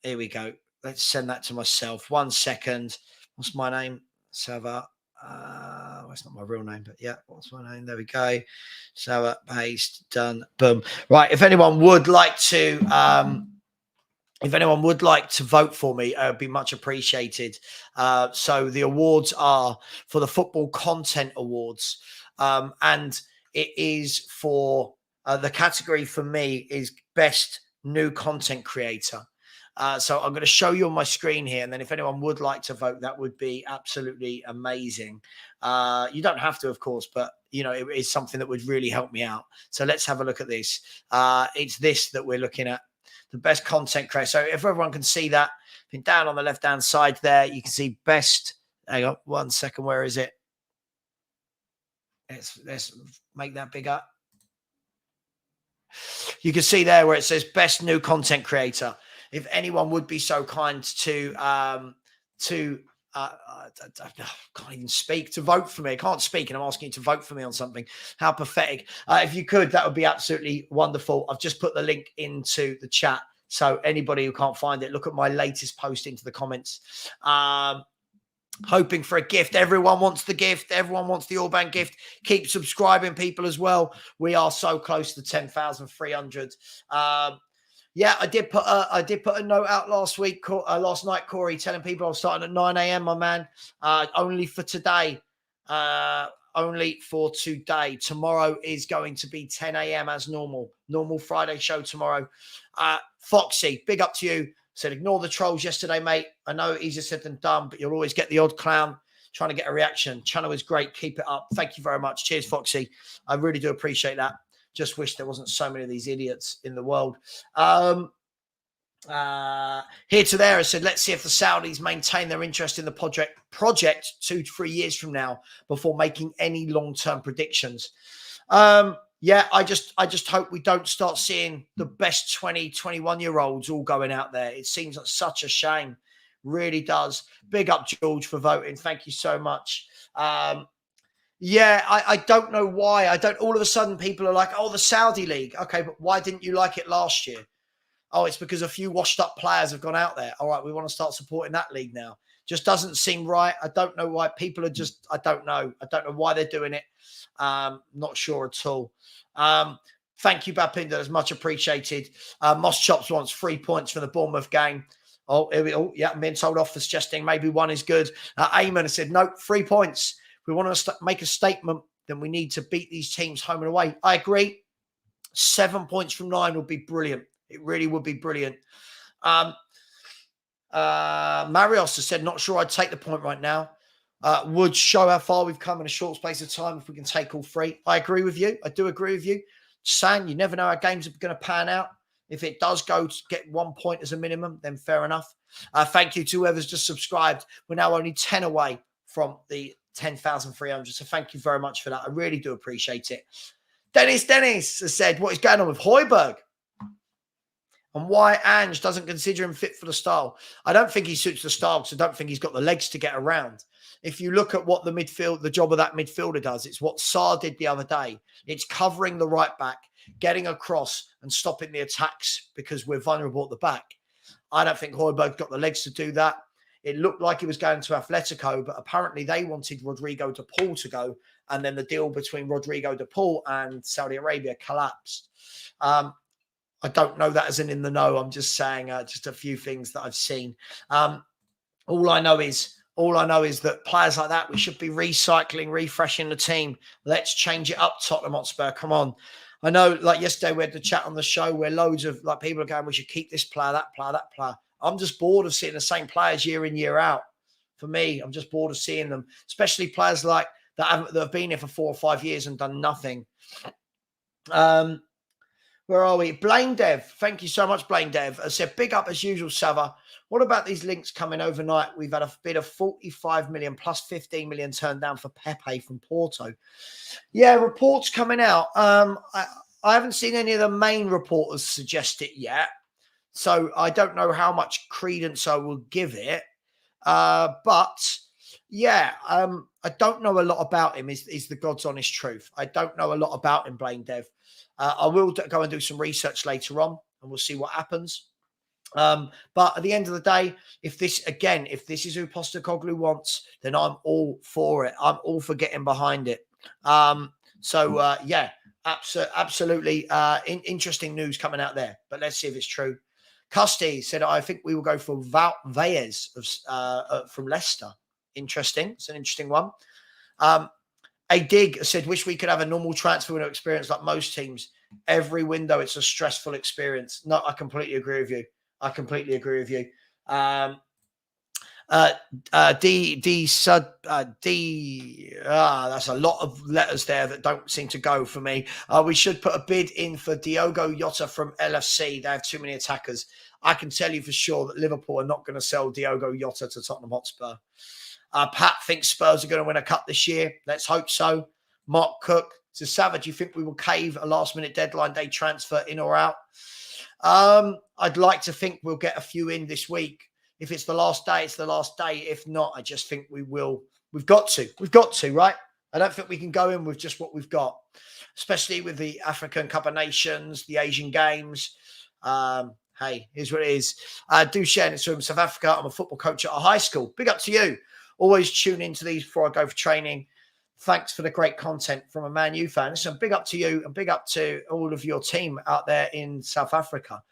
here we go. Let's send that to myself. 1 second. What's my name? Savva. That's not my real name, but yeah, what's my name? There we go. Savva, paste, done, boom. Right. If anyone would like to, vote for me, it would be much appreciated. So the awards are for the Football Content Awards, and it is for the category for me is Best New Content Creator. So I'm going to show you on my screen here. And then if anyone would like to vote, that would be absolutely amazing. You don't have to, of course, but, you know, it is something that would really help me out. So let's have a look at this. It's this that we're looking at, the best content creator. So if everyone can see that, down on the left-hand side there, you can see best. Hang on 1 second. Where is it? Let's make that bigger. You can see there where it says best new content creator. If anyone would be so kind to I can't even speak, to vote for me. I can't speak and I'm asking you to vote for me on something. How pathetic. If you could, that would be absolutely wonderful. I've just put the link into the chat. So anybody who can't find it, look at my latest post into the comments. Hoping for a gift. Everyone wants the gift. Everyone wants the Orban gift. Keep subscribing, people, as well. We are so close to 10,300. Yeah, I did put a note out last night, Corey, telling people I was starting at 9 a.m., my man. Only for today. Only for today. Tomorrow is going to be 10 a.m. as normal. Normal Friday show tomorrow. Foxy, big up to you. Said, ignore the trolls yesterday, mate. I know easier said than done, but you'll always get the odd clown trying to get a reaction. Channel is great. Keep it up. Thank you very much. Cheers, Foxy. I really do appreciate that. Just wish there wasn't so many of these idiots in the world. Here to there, I said, let's see if the Saudis maintain their interest in the project 2 to 3 years from now before making any long-term predictions. Yeah, I just hope we don't start seeing the best 20, 21-year-olds all going out there. It seems like such a shame. Really does. Big up, George, for voting. Thank you so much. Yeah, I don't know why. All of a sudden people are like, oh, the Saudi League. Okay, but why didn't you like it last year? Oh, it's because a few washed up players have gone out there. All right, we want to start supporting that league now. Just doesn't seem right. I don't know why people are just, I don't know. I don't know why they're doing it. Not sure at all. Thank you, Bapinder. That's much appreciated. Moss Chops wants 3 points for the Bournemouth game. Oh, yeah, I'm being told off for suggesting maybe one is good. Eamon has said, no, 3 points. If we want to make a statement, then we need to beat these teams home and away. I agree. 7 points from 9 would be brilliant. It really would be brilliant. Marios has said, not sure I'd take the point right now. Would show how far we've come in a short space of time if we can take all 3. I agree with you. I do agree with you. Saying you never know how games are going to pan out. If it does go to get 1 point as a minimum, then fair enough. Thank you to whoever's just subscribed. We're now only 10 away from the 10,300. So thank you very much for that. I really do appreciate it. Dennis has said, what is going on with Højbjerg? And why Ange doesn't consider him fit for the style. I don't think he suits the style because I don't think he's got the legs to get around. If you look at what the job of that midfielder does, it's what Sarr did the other day. It's covering the right back, getting across and stopping the attacks because we're vulnerable at the back. I don't think Højbjerg's got the legs to do that. It looked like he was going to Atletico, but apparently they wanted Rodrigo de Paul to go. And then the deal between Rodrigo de Paul and Saudi Arabia collapsed. I don't know that as in the know. I'm just saying just a few things that I've seen. All I know is that players like that, we should be recycling, refreshing the team. Let's change it up, Tottenham Hotspur. Come on. I know, like yesterday, we had the chat on the show where loads of people are going, we should keep this player, that player, that player. I'm just bored of seeing the same players year in, year out. For me, I'm just bored of seeing them, especially players like that have been here for 4 or 5 years and done nothing. Where are we? Blaine Dev. Thank you so much, Blaine Dev. I said, big up as usual, Savva. What about these links coming overnight? We've had a bid of 45 million plus 15 million turned down for Pepe from Porto. Yeah, reports coming out. I haven't seen any of the main reporters suggest it yet. So I don't know how much credence I will give it. But yeah, I don't know a lot about him is the God's honest truth. I don't know a lot about him, Blaine Dev. I will go and do some research later on and we'll see what happens. But at the end of the day, if this is who Postecoglou wants, then I'm all for it. I'm all for getting behind it. Yeah, absolutely interesting news coming out there. But let's see if it's true. Custy said, I think we will go for Valles from Leicester. Interesting. It's an interesting one. A Dig said, wish we could have a normal transfer window experience like most teams. Every window, it's a stressful experience. No, I completely agree with you. That's a lot of letters there that don't seem to go for me. We should put a bid in for Diogo Jota from LFC. They have too many attackers. I can tell you for sure that Liverpool are not going to sell Diogo Jota to Tottenham Hotspur. Pat thinks Spurs are going to win a cup this year. Let's hope so. Mark Cook says, Savva, do you think we will cave a last-minute deadline day transfer in or out? I'd like to think we'll get a few in this week. If it's the last day, it's the last day. If not, I just think we will. We've got to, right? I don't think we can go in with just what we've got, especially with the African Cup of Nations, the Asian Games. Hey, here's what it is. Do share this from South Africa. I'm a football coach at a high school. Big up to you. Always tune into these before I go for training. Thanks for the great content from a Man U fan. So big up to you and big up to all of your team out there in South Africa.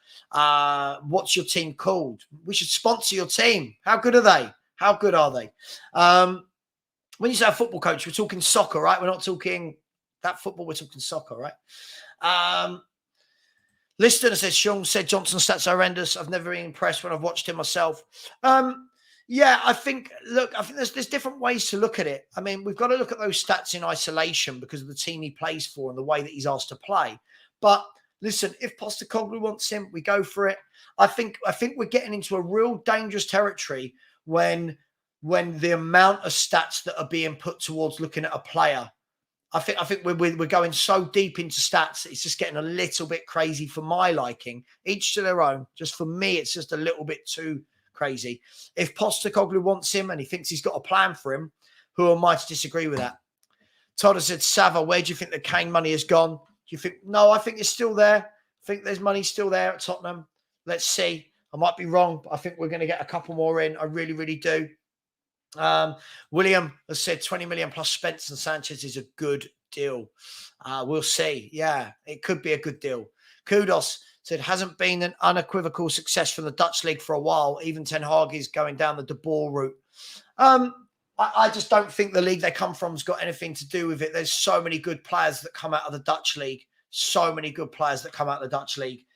What's your team called? We should sponsor your team. How good are they? How good are they? When you say a football coach, we're talking soccer, right? We're not talking that football. We're talking soccer, right? Listener says, Sean said Johnson stats are horrendous. I've never been impressed when I've watched him myself. Yeah, I think there's different ways to look at it. I mean, we've got to look at those stats in isolation because of the team he plays for and the way that he's asked to play. But Listen, if Postecoglou wants him, we go for it. I think we're getting into a real dangerous territory when the amount of stats that are being put towards looking at a player. I think we're going so deep into stats. It's just getting a little bit crazy for my liking. Each to their own. Just for me, it's just a little bit too crazy. If Postecoglou wants him and he thinks he's got a plan for him, who am I to disagree with that? Todd has said, Savva, where do you think the Kane money has gone? Do you think? No, I think it's still there. I think there's money still there at Tottenham. Let's see. I might be wrong, but I think we're going to get a couple more in. I really, really do. William has said 20 million plus Spence and Sanchez is a good deal. We'll see. Yeah, it could be a good deal. Kudos said, hasn't been an unequivocal success from the Dutch league for a while. Even Ten Hag is going down the De Boer route. I just don't think the league they come from has got anything to do with it. There's so many good players that come out of the Dutch league. So many good players that come out of the Dutch league.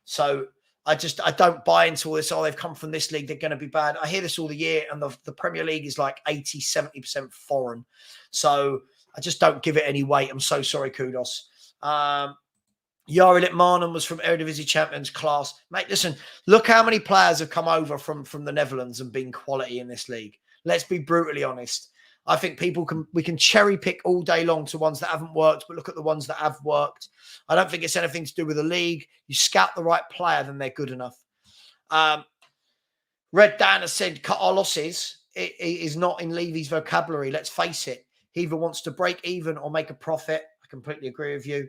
So I don't buy into all this. Oh, they've come from this league, they're going to be bad. I hear this all the year, and the Premier League is like 80, 70% foreign. So I just don't give it any weight. I'm so sorry, Kudos. Yari Litmanen was from Eredivisie Champions class. Mate, listen, look how many players have come over from the Netherlands and been quality in this league. Let's be brutally honest. I think we can cherry pick all day long to ones that haven't worked, but look at the ones that have worked. I don't think it's anything to do with the league. You scout the right player, then they're good enough. Red Dan has said, cut our losses. It is not in Levy's vocabulary. Let's face it. He either wants to break even or make a profit. I completely agree with you.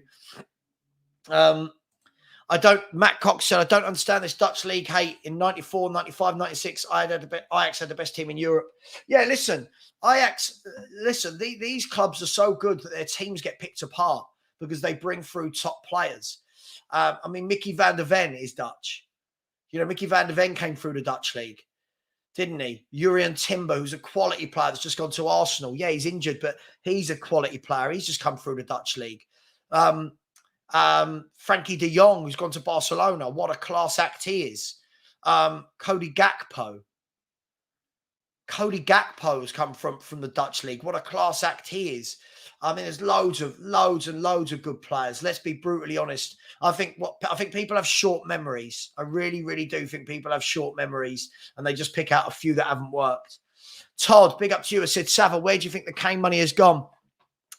Matt Cox said, I don't understand this Dutch league hate. In 94, 95, 96, Ajax had the best team in Europe. Yeah, listen, these clubs are so good that their teams get picked apart because they bring through top players. Mickey van der Ven is Dutch. You know, Mickey van der Ven came through the Dutch league, didn't he? Jurien Timber, who's a quality player that's just gone to Arsenal. Yeah, he's injured, but he's a quality player. He's just come through the Dutch league. Frankie de Jong, who's gone to Barcelona. What a class act he is. Cody Gakpo has come from the Dutch league. What a class act he is. There's loads and loads of good players. Let's be brutally honest. I think people have short memories. I really, really do think people have short memories and they just pick out a few that haven't worked. Todd, big up to you. I said, Savva, where do you think the Kane money has gone?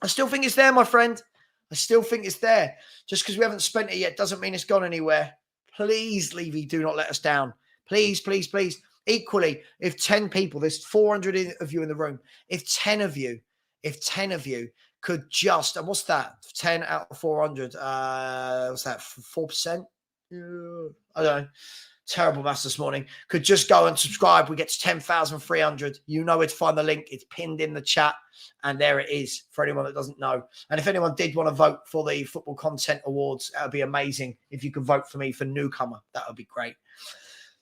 I still think it's there, my friend. I still think it's there. Just because we haven't spent it yet doesn't mean it's gone anywhere. Please, Levy, do not let us down. Please, please, please. Equally, if 10 people, there's 400 of you in the room, if 10 of you could just, and what's that? 10 out of 400. What's that? 4%? I don't know. Terrible maths this morning. Could just go and subscribe. We get to 10,300. You know where to find the link. It's pinned in the chat. And there it is for anyone that doesn't know. And if anyone did want to vote for the Football Content Awards, that would be amazing. If you could vote for me for newcomer, that would be great.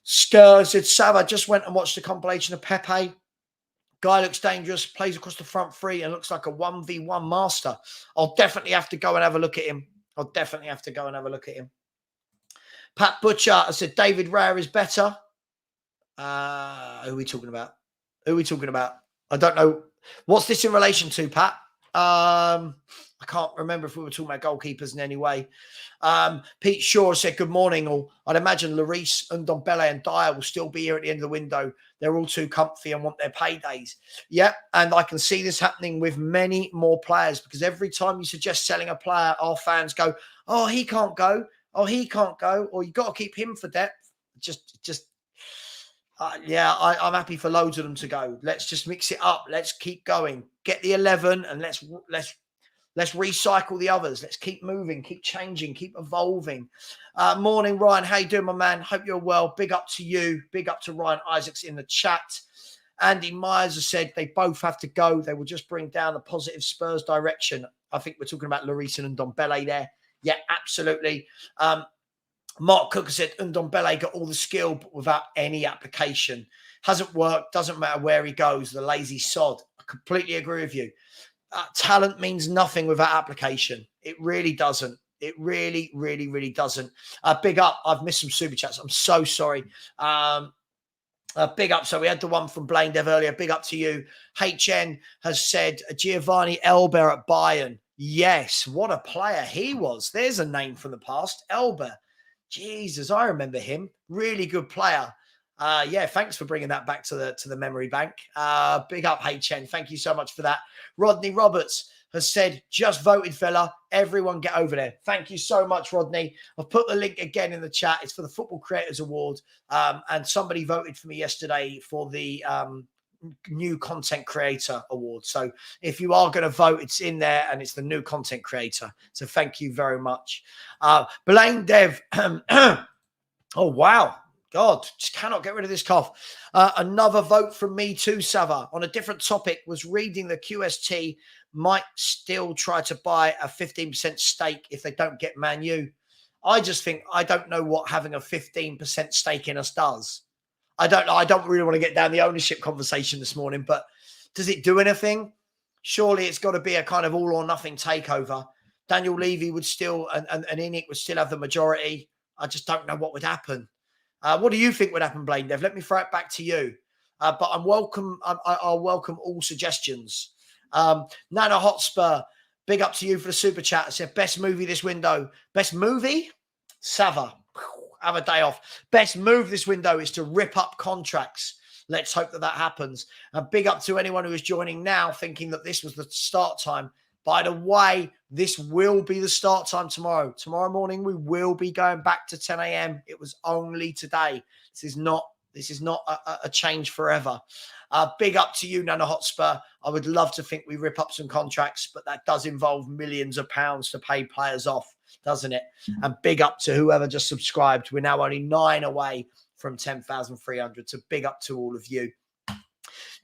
Skr said, Savva, just went and watched the compilation of Pepe. Guy looks dangerous, plays across the front three and looks like a 1v1 master. I'll definitely have to go and have a look at him. Pat Butcher, I said, David Raya is better. Who are we talking about? I don't know. What's this in relation to, Pat? I can't remember if we were talking about goalkeepers in any way. Pete Shaw said, good morning. All. I'd imagine Lloris Ndombele and Dyer will still be here at the end of the window. They're all too comfy and want their paydays. Yeah, and I can see this happening with many more players because every time you suggest selling a player, our fans go, oh, he can't go. Or you've got to keep him for depth. I'm happy for loads of them to go. Let's just mix it up. Let's keep going. Get the 11 and let's recycle the others. Let's keep moving, keep changing, keep evolving. Morning, Ryan. How you doing, my man? Hope you're well. Big up to you. Big up to Ryan Isaacs in the chat. Andy Myers has said they both have to go. They will just bring down the positive Spurs direction. I think we're talking about Lloris and Ndombele there. Yeah, absolutely. Mark Cook said Ndombele got all the skill, but without any application. Hasn't worked. Doesn't matter where he goes. The lazy sod. I completely agree with you. Talent means nothing without application. It really doesn't. It really, really, really doesn't. Big up. I've missed some super chats. I'm so sorry. Big up. So we had the one from Blaine Dev earlier. Big up to you. HN has said Giovanni Elber at Bayern. Yes, what a player he was. There's a name from the past. Elba. Jesus, I remember him. Really good player. Yeah, thanks for bringing that back to the memory bank. Big up, HN. Thank you so much for that. Rodney Roberts has said, just voted, fella. Everyone get over there. Thank you so much, Rodney. I've put the link again in the chat. It's for the Football Creators Award. And somebody voted for me yesterday for the new content creator award. So if you are going to vote, it's in there and it's the new content creator. So thank you very much. Blaine Dev. Oh, wow. God, just cannot get rid of this cough. Another vote from me too, Savva, on a different topic, was reading the QST might still try to buy a 15% stake if they don't get Man U. I just think, I don't know what having a 15% stake in us does. I don't know. I don't really want to get down the ownership conversation this morning, but does it do anything? Surely it's got to be a kind of all or nothing takeover. Daniel Levy would still, and Enoch would still have the majority. I just don't know what would happen. What do you think would happen, Blaine Dev? Let me throw it back to you. But I'll welcome all suggestions. Nana Hotspur, big up to you for the super chat. I said, best movie this window. Best movie? Savva. Have a day off. Best move this window is to rip up contracts. Let's hope that happens. And big up to anyone who is joining now thinking that this was the start time. By the way, this will be the start time tomorrow. Tomorrow morning, we will be going back to 10 a.m. It was only today. This is not a change forever. Big up to you, Nana Hotspur. I would love to think we rip up some contracts, but that does involve millions of pounds to pay players off, doesn't it? And big up to whoever just subscribed. We're now only 9 away from 10,300. So big up to all of you.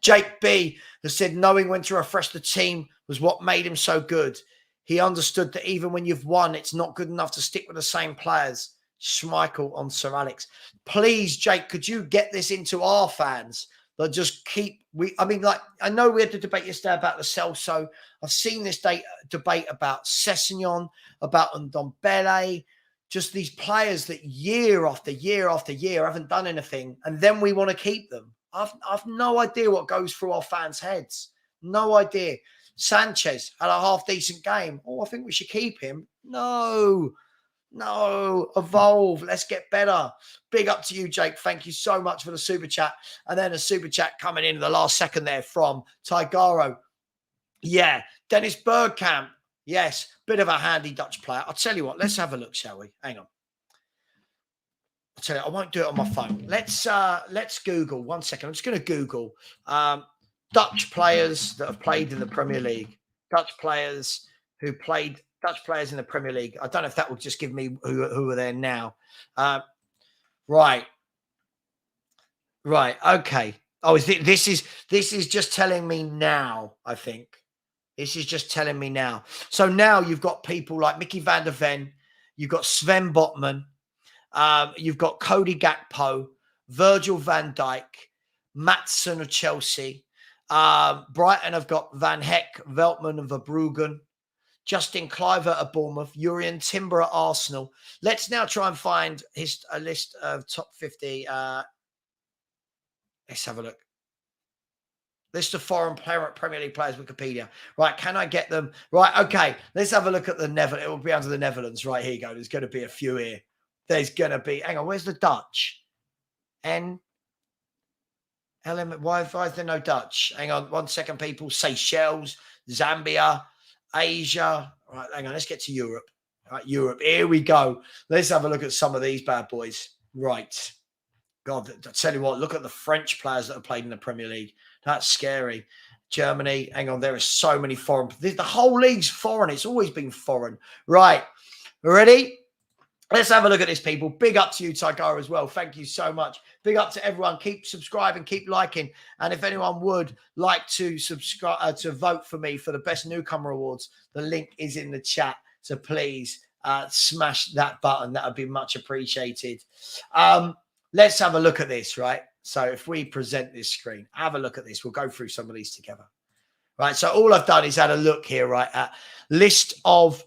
Jake B has said, knowing when to refresh the team was what made him so good. He understood that even when you've won, it's not good enough to stick with the same players. Schmeichel on Sir Alex. Please, Jake, could you get this into our fans? That just I know we had the debate yesterday about the Celso. I've seen this debate about Sessegnon, about Ndombele, just these players that year after year after year haven't done anything, and then we want to keep them. I've no idea what goes through our fans' heads. No idea. Sanchez had a half-decent game. Oh, I think we should keep him. No, evolve. Let's get better. Big up to you, Jake. Thank you so much for the super chat. And then a super chat coming in the last second there from Tigaro. Yeah, Dennis Bergkamp. Yes, bit of a handy Dutch player. I'll tell you what, let's have a look, shall we? Hang on. I'll tell you, I won't do it on my phone. Let's Google. 1 second. I'm just going to Google Dutch players that have played in the Premier League. Dutch players in the Premier League. I don't know if that will just give me who are there now. Right. Okay. Oh, this is just telling me now, I think. This is just telling me now. So now you've got people like Mickey van der Ven. You've got Sven Botman. You've got Cody Gakpo, Virgil van Dijk, Maatsen of Chelsea. Brighton have got Van Heck, Veltman of Verbruggen, Justin Kluivert at Bournemouth, Urian Timber at Arsenal. Let's now try and find a list of top 50. Let's have a look. List of foreign Premier League players, Wikipedia. Right, can I get them? Right, okay. Let's have a look at the Netherlands. It will be under the Netherlands. Right, here you go. There's going to be a few here. There's going to be... Hang on, where's the Dutch? LM, why is there no Dutch? Hang on, 1 second, people. Seychelles, Zambia, Asia. Right, hang on, let's get to Europe. Right, Europe. Here we go. Let's have a look at some of these bad boys. Right. God, I tell you what, look at the French players that have played in the Premier League. That's scary. Germany, hang on, there are so many foreign. The whole league's foreign. It's always been foreign. Right. Ready? Let's have a look at this, people. Big up to you, Tigara, as well. Thank you so much. Big up to everyone. Keep subscribing, keep liking. And if anyone would like to subscribe, to vote for me for the Best Newcomer Awards, the link is in the chat. So please smash that button. That would be much appreciated. Let's have a look at this, right? So if we present this screen, have a look at this. We'll go through some of these together. Right, so all I've done is had a look here, right, at list of...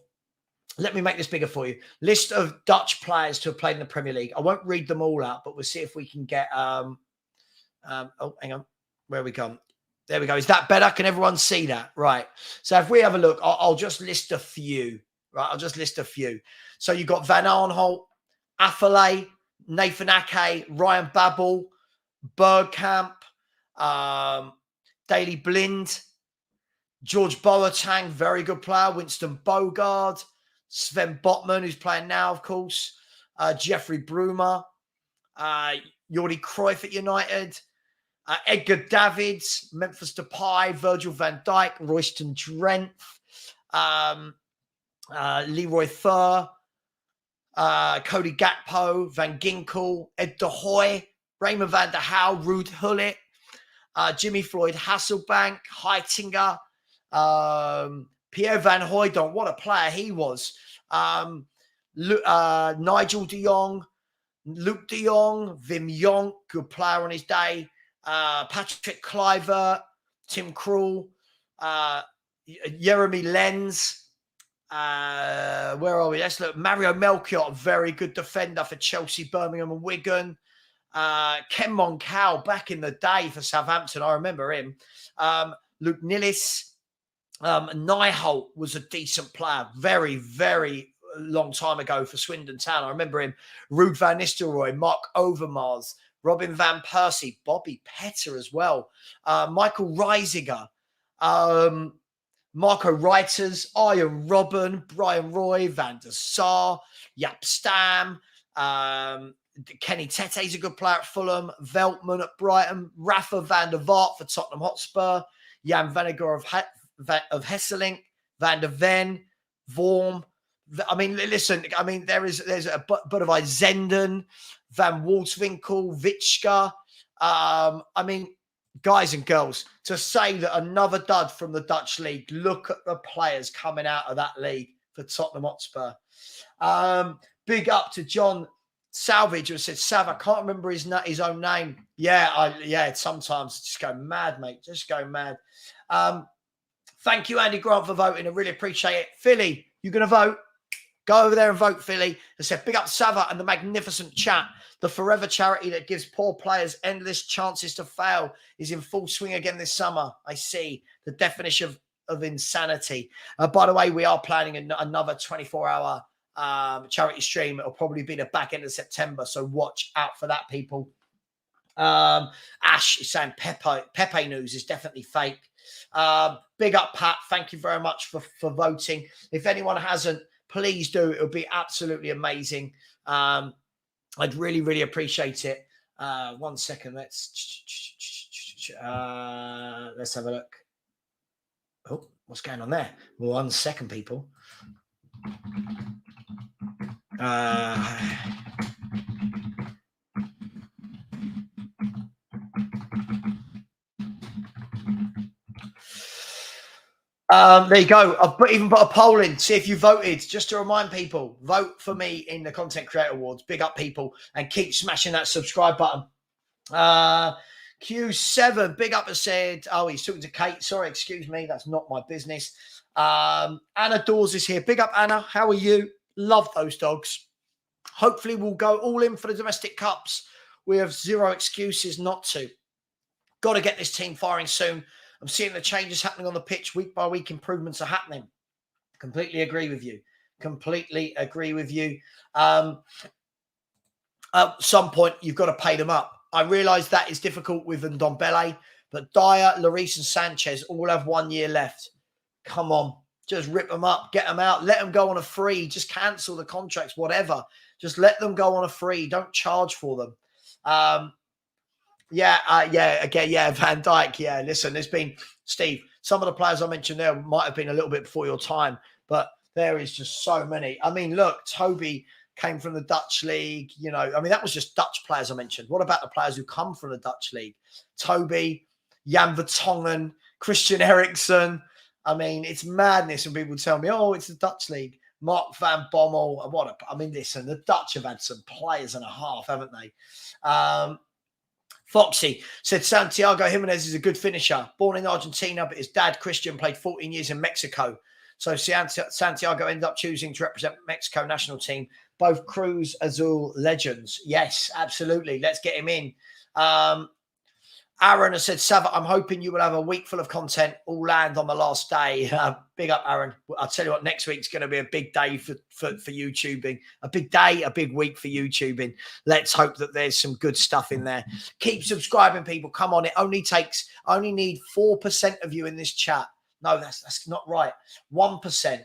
Let me make this bigger for you. List of Dutch players to have played in the Premier League. I won't read them all out, but we'll see if we can get... oh, hang on. Where are we gone? There we go. Is that better? Can everyone see that? Right. So if we have a look, I'll just list a few. Right. I'll just list a few. So you've got Van Arnholt, Affalay, Nathan Ake, Ryan Babel, Bergkamp, Daley Blind, George Boateng, very good player, Winston Bogard, Sven Botman, who's playing now, of course, Jeffrey Brumer, Jordi Cruyff at United, Edgar Davids, Memphis Depay, Virgil van Dijk, Royston Drenthe, Leroy Fer, Cody Gakpo, Van Ginkel, Ed De Hoy, Raymond van der Houw, Ruud Gullit, Jimmy Floyd Hasselbank, Heitinger, Pierre Van Hooijdonk, what a player he was. Nigel de Jong, Luke de Jong, Wim Jonk, good player on his day. Patrick Kluivert, Tim Krul, Jeremy Lenz. Where are we? Let's look. Mario Melchiot, very good defender for Chelsea, Birmingham and Wigan. Ken Moncal back in the day for Southampton. I remember him. Luke Nillis. Nijholt was a decent player. Very, very long time ago for Swindon Town. I remember him. Ruud van Nistelrooy, Mark Overmars, Robin van Persie, Bobby Petter as well. Michael Reisiger. Marco Reiters, Ian Robben, Brian Roy, Van der Sar, Jaap Stam, Kenny Tete's a good player at Fulham, Veltman at Brighton, Rafa van der Vaart for Tottenham Hotspur, Jan Vennegar of Hesselink, Van der Ven, Vorm. I mean, listen, there's a Budovai Zenden, Van Wolfswinkel, Vitschka. Guys and girls, to say that another dud from the Dutch league, look at the players coming out of that league for Tottenham Hotspur. Big up to John Salvage, who said, Sav, I can't remember his own name. Yeah, sometimes just go mad, mate. Just go mad. Thank you, Andy Grant, for voting. I really appreciate it. Philly, you going to vote? Go over there and vote, Philly. I said, big up Savva and the magnificent chat. The forever charity that gives poor players endless chances to fail is in full swing again this summer. I see the definition of insanity. By the way, we are planning another 24-hour charity stream. It'll probably be the back end of September, so watch out for that, people. Ash is saying Pepe news is definitely fake. Big up, Pat. Thank you very much for voting. If anyone hasn't, please do. It would be absolutely amazing. I'd really, really appreciate it. 1 second. Let's have a look. Oh, what's going on there? 1 second, people. There you go. I've even put a poll in. See if you voted. Just to remind people, vote for me in the Content Creator Awards. Big up, people, and keep smashing that subscribe button. Q7, big up, has said, oh, he's talking to Kate. Sorry, excuse me. That's not my business. Anna Dawes is here. Big up, Anna. How are you? Love those dogs. Hopefully, we'll go all in for the domestic cups. We have zero excuses not to. Got to get this team firing soon. I'm seeing the changes happening on the pitch. Week by week, improvements are happening. Completely agree with you. Completely agree with you. At some point, you've got to pay them up. I realise that is difficult with Ndombele, but Dyer, Lloris and Sanchez all have 1 year left. Come on. Just rip them up. Get them out. Let them go on a free. Just cancel the contracts, whatever. Just let them go on a free. Don't charge for them. Van Dijk. Yeah, listen, there's been, Steve, some of the players I mentioned there might have been a little bit before your time, but there is just so many. I mean, look, Toby came from the Dutch league. You know, I mean, that was just Dutch players I mentioned. What about the players who come from the Dutch league? Toby, Jan Vertonghen, Christian Eriksen. I mean, it's madness when people tell me, oh, it's the Dutch league. Mark van Bommel. Listen, the Dutch have had some players and a half, haven't they? Foxy said Santiago Jimenez is a good finisher. Born in Argentina, but his dad, Christian, played 14 years in Mexico. So Santiago ended up choosing to represent Mexico national team. Both Cruz Azul legends. Yes, absolutely. Let's get him in. Aaron has said, Savva, I'm hoping you will have a week full of content, all land on the last day. Big up, Aaron. I'll tell you what, next week's going to be a big day for YouTubing. A big day, a big week for YouTubing. Let's hope that there's some good stuff in there. Keep subscribing, people. Come on. It only need 4% of you in this chat. No, that's not right. 1%.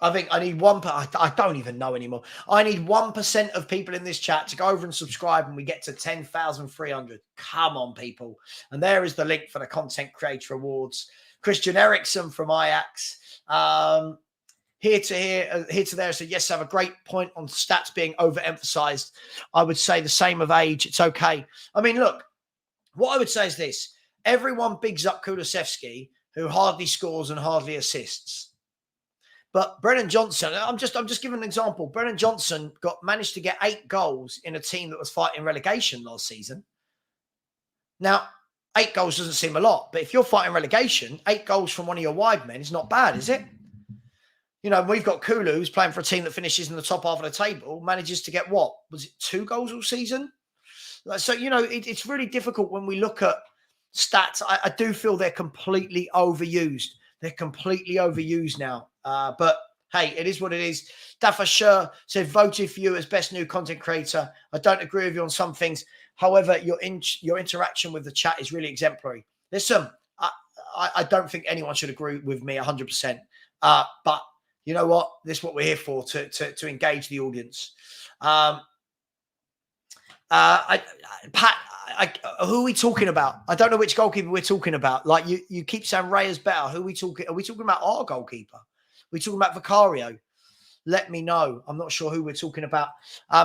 I think I need I don't even know anymore. I need 1% of people in this chat to go over and subscribe, and we get to 10,300. Come on, people. And there is the link for the Content Creator Awards. Christian Eriksen from Ajax. Here to there. So yes, I have a great point on stats being overemphasized. I would say the same of age. It's okay. I mean, look, what I would say is this. Everyone bigs up Kulusevski, who hardly scores and hardly assists. But Brennan Johnson, I'm just giving an example. Brennan Johnson managed to get 8 goals in a team that was fighting relegation last season. Now, 8 goals doesn't seem a lot, but if you're fighting relegation, 8 goals from one of your wide men is not bad, is it? You know, we've got Kulu, who's playing for a team that finishes in the top half of the table, manages to get what? Was it 2 goals all season? So, you know, it's really difficult when we look at stats. I do feel they're completely overused. They're completely overused now. But hey, it is what it is. Dafa Sher said, voted for you as best new content creator. I don't agree with you on some things. However, your interaction with the chat is really exemplary. Listen, I don't think anyone should agree with me 100%. But you know what? This is what we're here for, to engage the audience. Pat, who are we talking about? I don't know which goalkeeper we're talking about. Like you keep saying Raya's better. Who are we talking? Are we talking about our goalkeeper? Are we talking about Vicario? Let me know. I'm not sure who we're talking about.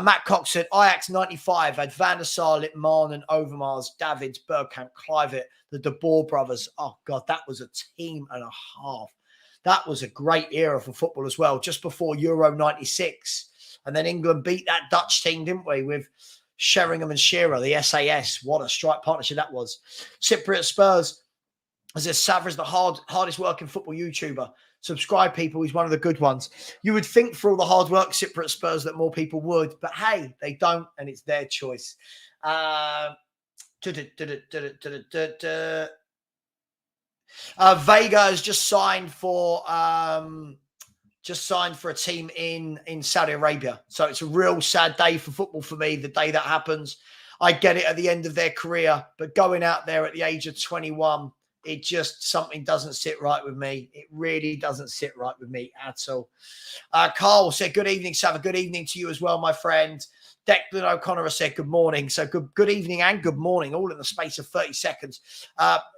Matt Cox said Ajax 95 had Van der Sar, Litmanen, Overmars, Davids, Bergkamp, Kluivert, the De Boer brothers. Oh God, that was a team and a half. That was a great era for football as well. Just before Euro 96, and then England beat that Dutch team, didn't we? With Sheringham and Shearer, the SAS. What a strike partnership that was. Cypriot Spurs, as if Savva is the hardest working football YouTuber. Subscribe, people. He's one of the good ones. You would think for all the hard work, Cypriot Spurs, that more people would. But hey, they don't, and it's their choice. Vega has just signed for a team in Saudi Arabia. So it's a real sad day for football for me, the day that happens. I get it at the end of their career, but going out there at the age of 21, it just, something doesn't sit right with me. It really doesn't sit right with me at all. Carl said, good evening, Savva. Good evening to you as well, my friend. Declan O'Connor has said good morning. So good evening and good morning, all in the space of 30 seconds.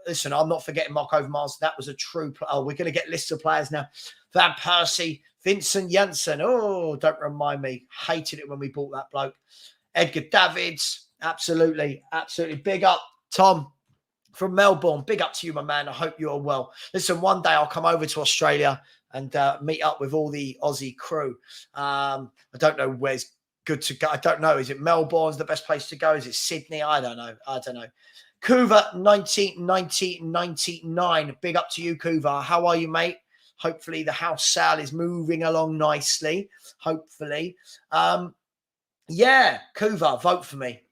Listen, I'm not forgetting Mark Overmars. That was a true play. Oh, we're going to get lists of players now. Van Persie, Vincent Janssen. Oh, don't remind me. Hated it when we bought that bloke. Edgar Davids. Absolutely. Absolutely. Big up, Tom from Melbourne. Big up to you, my man. I hope you're well. Listen, one day I'll come over to Australia and meet up with all the Aussie crew. I don't know where's good to go. I don't know. Is it Melbourne's the best place to go? Is it Sydney? I don't know. Kuva 1999. Big up to you, Kuva. How are you, mate? Hopefully the house sale is moving along nicely. Hopefully. Yeah, Kuva, vote for me.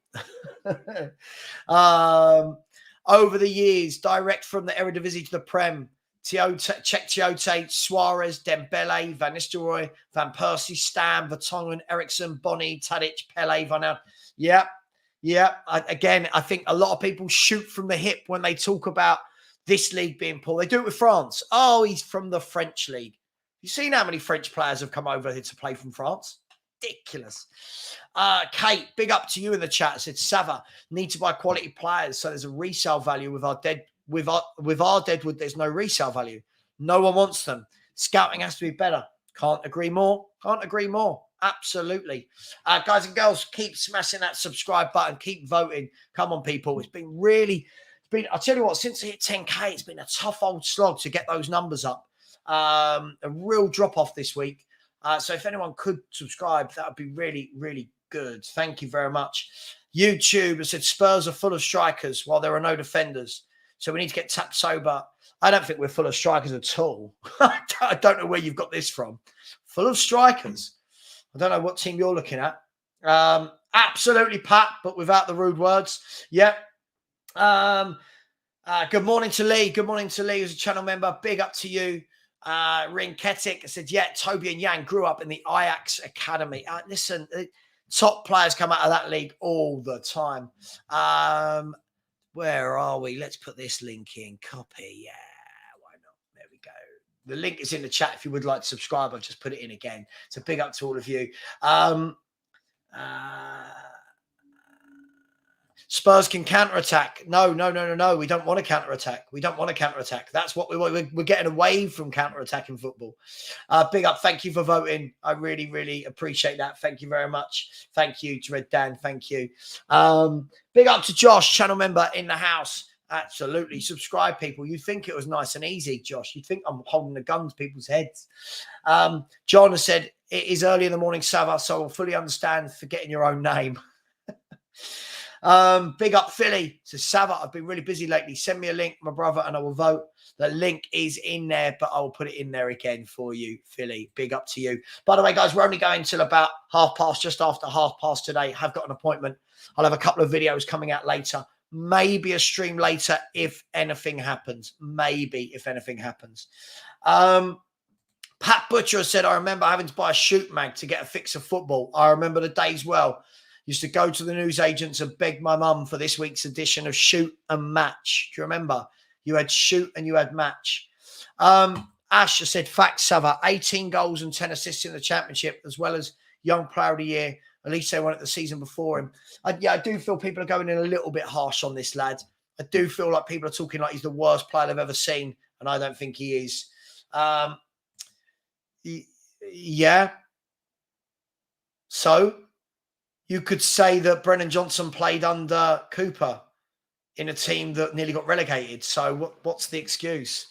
Over the years, direct from the Eredivisie to the Prem, Tiote, Suarez, Dembele, Van Nistelrooy, Van Persie, Stam, Vertonghen, Eriksen, Bonny, Tadic, Pele, Van Aert. Yeah. Again, I think a lot of people shoot from the hip when they talk about this league being poor. They do it with France. Oh, he's from the French league. You seen how many French players have come over here to play from France? Ridiculous. Kate, big up to you in the chat. Said Savva, need to buy quality players so there's a resale value with our deadwood. There's no resale value. No one wants them. Scouting has to be better. Can't agree more. Absolutely. Guys and girls, keep smashing that subscribe button. Keep voting. Come on, people. I'll tell you what, since I hit 10K, it's been a tough old slog to get those numbers up. A real drop off this week. So if anyone could subscribe, that would be really, really good. Thank you very much. YouTube has said Spurs are full of strikers while there are no defenders. So we need to get tapped sober. I don't think we're full of strikers at all. I don't know where you've got this from. Full of strikers. I don't know what team you're looking at. Absolutely, Pat, but without the rude words. Yep. Good morning to Lee. Good morning to Lee, who's a channel member. Big up to you. Ring Ketik said, yeah, Toby and Yang grew up in the Ajax Academy. Listen, top players come out of that league all the time. Where are we? Let's put this link in. Copy. Yeah, why not? There we go. The link is in the chat if you would like to subscribe. I've just put it in again. So big up to all of you. Spurs can counter-attack. No. We don't want to counter-attack. That's what we want. We're getting away from counter-attacking football. Big up. Thank you for voting. I really, really appreciate that. Thank you very much. Thank you, Dread Dan. Thank you. Big up to Josh, channel member in the house. Absolutely. Subscribe, people. You think it was nice and easy, Josh. You think I'm holding the gun to people's heads. John has said, it is early in the morning, Savva, so I'll fully understand forgetting your own name. Big up Philly. So Savva, I've been really busy lately. Send me a link, my brother, and I will vote. The link is in there, but I will put it in there again for you, Philly. Big up to you. By the way, guys, we're only going till about just after 5:30 today. I've got an appointment. I'll have a couple of videos coming out later. Maybe a stream later if anything happens. Pat Butcher said, I remember having to buy a shoot mag to get a fix of football. I remember the days well. Used to go to the newsagents and beg my mum for this week's edition of Shoot and Match. Do you remember? You had Shoot and you had Match. Ash said, facts, Savva, 18 goals and 10 assists in the championship, as well as Young Player of the Year. At least they won it the season before him. I do feel people are going in a little bit harsh on this lad. I do feel like people are talking like he's the worst player they've ever seen, and I don't think he is. Yeah. So you could say that Brennan Johnson played under Cooper in a team that nearly got relegated. So what's the excuse?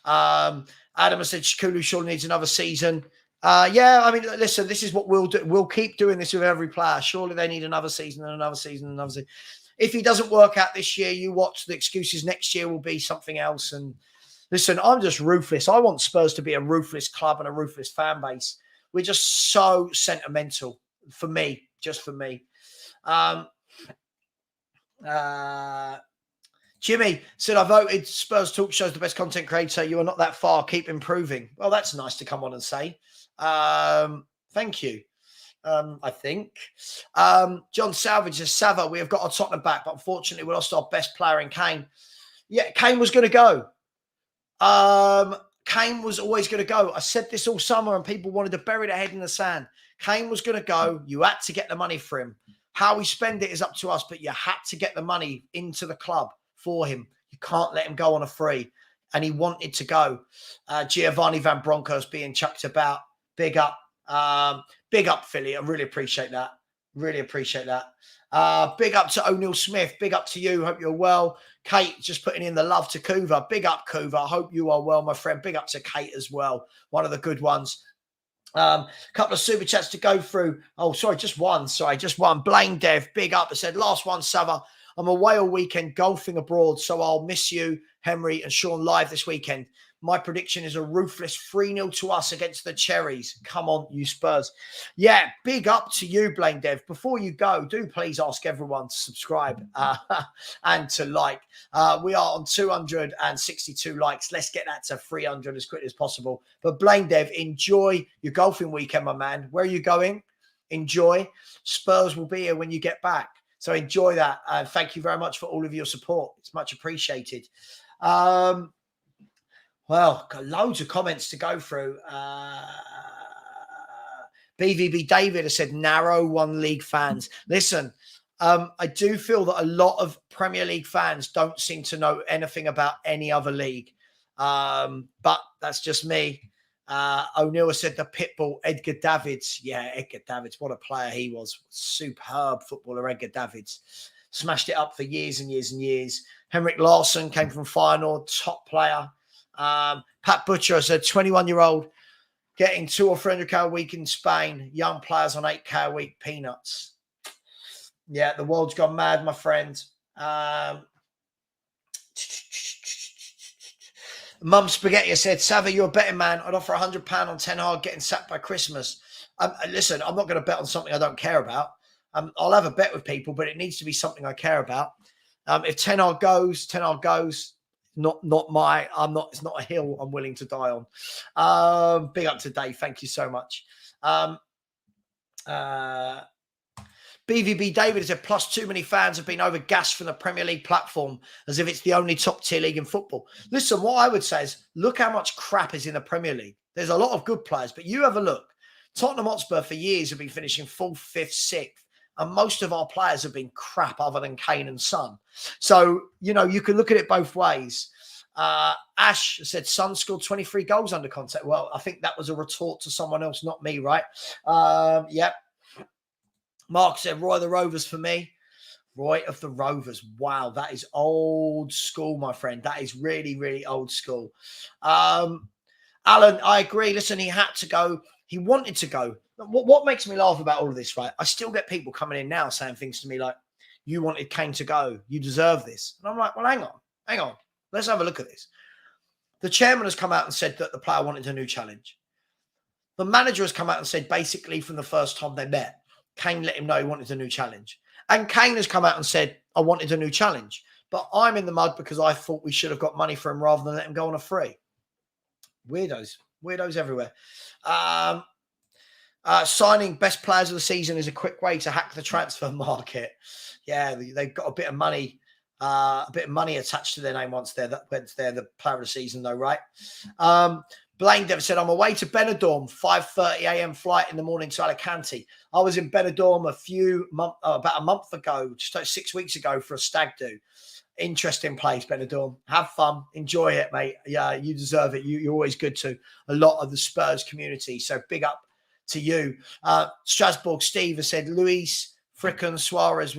Adam has said Shikulu surely needs another season. Yeah, I mean, listen, this is what we'll do. We'll keep doing this with every player. Surely they need another season and another season and another season. If he doesn't work out this year, you watch the excuses next year will be something else. And listen, I'm just ruthless. I want Spurs to be a ruthless club and a ruthless fan base. We're just so sentimental for me, just for me. Jimmy said, I voted Spurs Talk Show's the best content creator. You are not that far. Keep improving. Well, that's nice to come on and say. Thank you. I think. John Salvage says, Savva, we have got our Tottenham back, but unfortunately we lost our best player in Kane. Yeah, Kane was going to go. Kane was always going to go. I said this all summer and people wanted to bury their head in the sand. Kane was going to go. You had to get the money for him. How we spend it is up to us, but you had to get the money into the club for him. You can't let him go on a free. And he wanted to go. Giovanni Van Bronckhorst being chucked about. Big up. Big up, Philly. I really appreciate that. Really appreciate that. Big up to O'Neill Smith. Big up to you. Hope you're well. Kate just putting in the love to Kuva. Big up, Kuva. I hope you are well, my friend. Big up to Kate as well. One of the good ones. Couple of super chats to go through. Oh, sorry, just one. Blaine Dev, big up. I said, last one, Savva. I'm away all weekend golfing abroad, so I'll miss you, Henry and Sean live this weekend. My prediction is a ruthless 3-0 to us against the Cherries. Come on, you Spurs. Yeah, big up to you, Blaine Dev. Before you go, do please ask everyone to subscribe and to like. We are on 262 likes. Let's get that to 300 as quickly as possible. But Blaine Dev, enjoy your golfing weekend, my man. Where are you going? Enjoy. Spurs will be here when you get back. So enjoy that. Thank you very much for all of your support. It's much appreciated. Well, got loads of comments to go through. BVB David has said, narrow one league fans. Listen, I do feel that a lot of Premier League fans don't seem to know anything about any other league. But that's just me. O'Neill has said the Pitbull, Edgar Davids. Yeah, Edgar Davids, what a player he was. Superb footballer, Edgar Davids. Smashed it up for years and years and years. Henrik Larsson came from Feyenoord, top player. Pat Butcher said 21-year-old getting 200 or 300k a week in Spain. Young players on 8k a week, peanuts. Yeah, the world's gone mad, my friend. Mum Spaghetti said, Savva, you're a betting man. I'd offer £100 on Ten Hag getting sacked by Christmas. Listen, I'm not going to bet on something I don't care about. I'll have a bet with people, but it needs to be something I care about. If Ten Hag goes. Not my. I'm not. It's not a hill I'm willing to die on. Big up to Dave. Thank you so much. BVB David said, plus too many fans have been overgassed from the Premier League platform as if it's the only top tier league in football. Listen, what I would say is look how much crap is in the Premier League. There's a lot of good players, but you have a look. Tottenham Hotspur for years have been finishing 4th, 5th, 6th, and most of our players have been crap other than Kane and Son. So, you know, you can look at it both ways. Ash said Son scored 23 goals under contract. Well, I think that was a retort to someone else, not me, right? Yep. Mark said, Roy of the Rovers for me. Roy of the Rovers. Wow, that is old school, my friend. That is really, really old school. Alan, I agree. Listen, he had to go. He wanted to go. What makes me laugh about all of this, right? I still get people coming in now saying things to me like, you wanted Kane to go. You deserve this. And I'm like, well, hang on. Let's have a look at this. The chairman has come out and said that the player wanted a new challenge. The manager has come out and said basically from the first time they met, Kane let him know he wanted a new challenge. And Kane has come out and said, I wanted a new challenge. But I'm in the mud because I thought we should have got money for him rather than let him go on a free. Weirdos everywhere. Signing best players of the season is a quick way to hack the transfer market. Yeah, they've got a bit of money attached to their name once they're the player of the season, though, right? Blaine Dev said, I'm away to Benidorm, 5:30 a.m. flight in the morning to Alicante. I was in Benidorm about a month ago, just 6 weeks ago for a stag do. Interesting place, Benidorm. Have fun. Enjoy it, mate. Yeah, you deserve it. You're always good to a lot of the Spurs community. So big up to you. Strasbourg Steve has said, Luis frickin' Suarez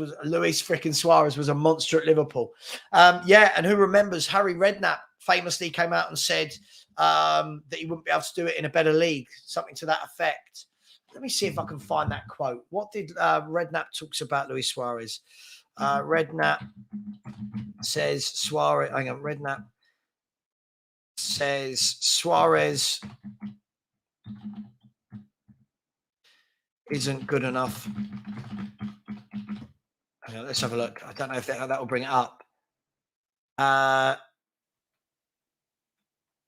was a monster at Liverpool. Yeah, and who remembers Harry Redknapp famously came out and said that he wouldn't be able to do it in a better league, something to that effect. Let me see if I can find that quote. What did Redknapp talks about Luis Suarez? Redknapp says Suarez. Hang on, Redknapp says Suarez isn't good enough. Hang on, let's have a look. I don't know if that will bring it up.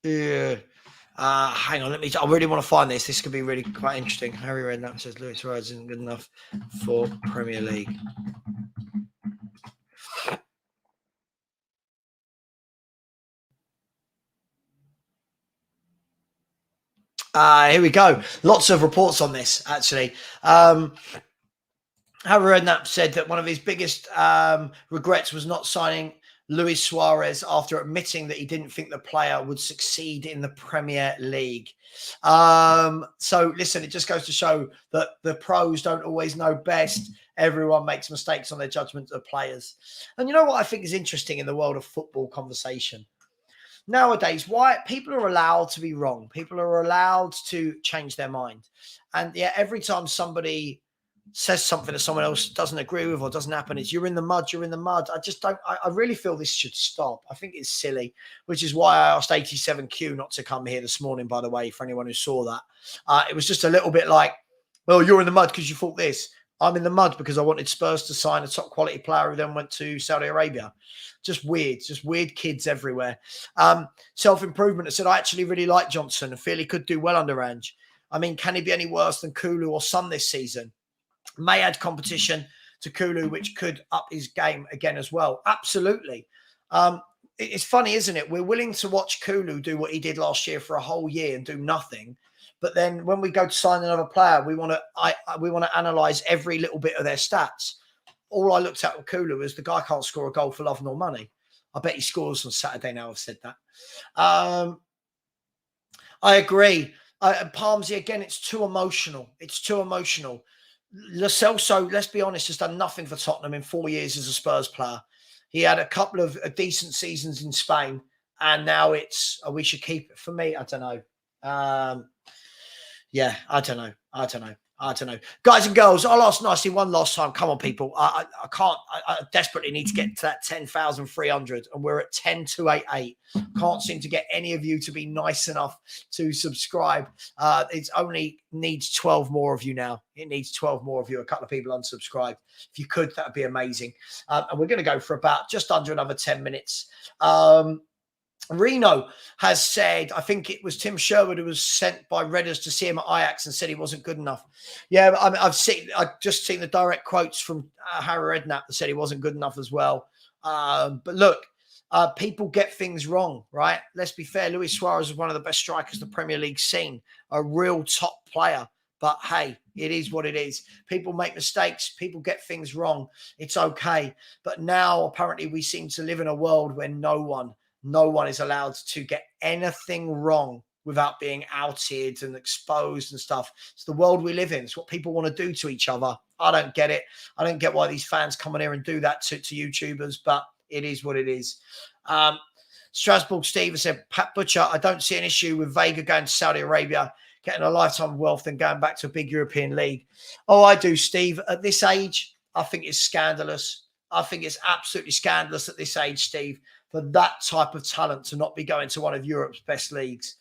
Yeah. Hang on, I really want to find this. This could be really quite interesting. Harry Redknapp says Luis Suarez isn't good enough for Premier League. Here we go. Lots of reports on this, actually. Harry Redknapp said that one of his biggest regrets was not signing Luis Suarez after admitting that he didn't think the player would succeed in the Premier League. So, listen, it just goes to show that the pros don't always know best. Everyone makes mistakes on their judgment of players. And you know what I think is interesting in the world of football conversation? Nowadays, why people are allowed to be wrong. People are allowed to change their mind. And yeah, every time somebody says something that someone else doesn't agree with or doesn't happen, it's you're in the mud. I really feel this should stop. I think it's silly, which is why I asked 87Q not to come here this morning, by the way, for anyone who saw that. It was just a little bit like, well, you're in the mud because you thought this. I'm in the mud because I wanted Spurs to sign a top quality player who then went to Saudi Arabia. Just weird kids everywhere. Self-improvement. I said, I actually really like Johnson and feel he could do well under Ange. I mean, can he be any worse than Kulu or Son this season? May add competition to Kulu, which could up his game again as well. Absolutely. It's funny, isn't it? We're willing to watch Kulu do what he did last year for a whole year and do nothing. But then when we go to sign another player, we want to analyze every little bit of their stats. All I looked at with Kulu is the guy can't score a goal for love nor money. I bet he scores on Saturday now. I've said that. I agree. Palmsy, again, it's too emotional. Lo Celso, let's be honest, has done nothing for Tottenham in 4 years as a Spurs player. He had a couple of decent seasons in Spain, and now it's we should keep it. For me, I don't know. Yeah, I don't know. I don't know. Guys and girls, I'll ask nicely one last time. Come on, people. I can't. I desperately need to get to that 10,300, and we're at 10,288. Can't seem to get any of you to be nice enough to subscribe. It only needs 12 more of you now. It needs 12 more of you. A couple of people unsubscribed. If you could, that would be amazing. And we're going to go for about just under another 10 minutes. Reno has said, I think it was Tim Sherwood who was sent by Redders to see him at Ajax and said he wasn't good enough. Yeah, but I've just seen the direct quotes from Harry Redknapp that said he wasn't good enough as well. But look, people get things wrong, right? Let's be fair. Luis Suarez is one of the best strikers the Premier League's seen, a real top player. But hey, it is what it is. People make mistakes. People get things wrong. It's okay. But now apparently we seem to live in a world where no one is allowed to get anything wrong without being outed and exposed and stuff. It's the world we live in. It's what people want to do to each other. I don't get it. I don't get why these fans come on here and do that to YouTubers, but it is what it is. Strasbourg Steve has said, Pat Butcher, I don't see an issue with Vega going to Saudi Arabia, getting a lifetime of wealth and going back to a big European league. Oh, I do, Steve. At this age, I think it's scandalous. I think it's absolutely scandalous at this age, Steve, for that type of talent to not be going to one of Europe's best leagues.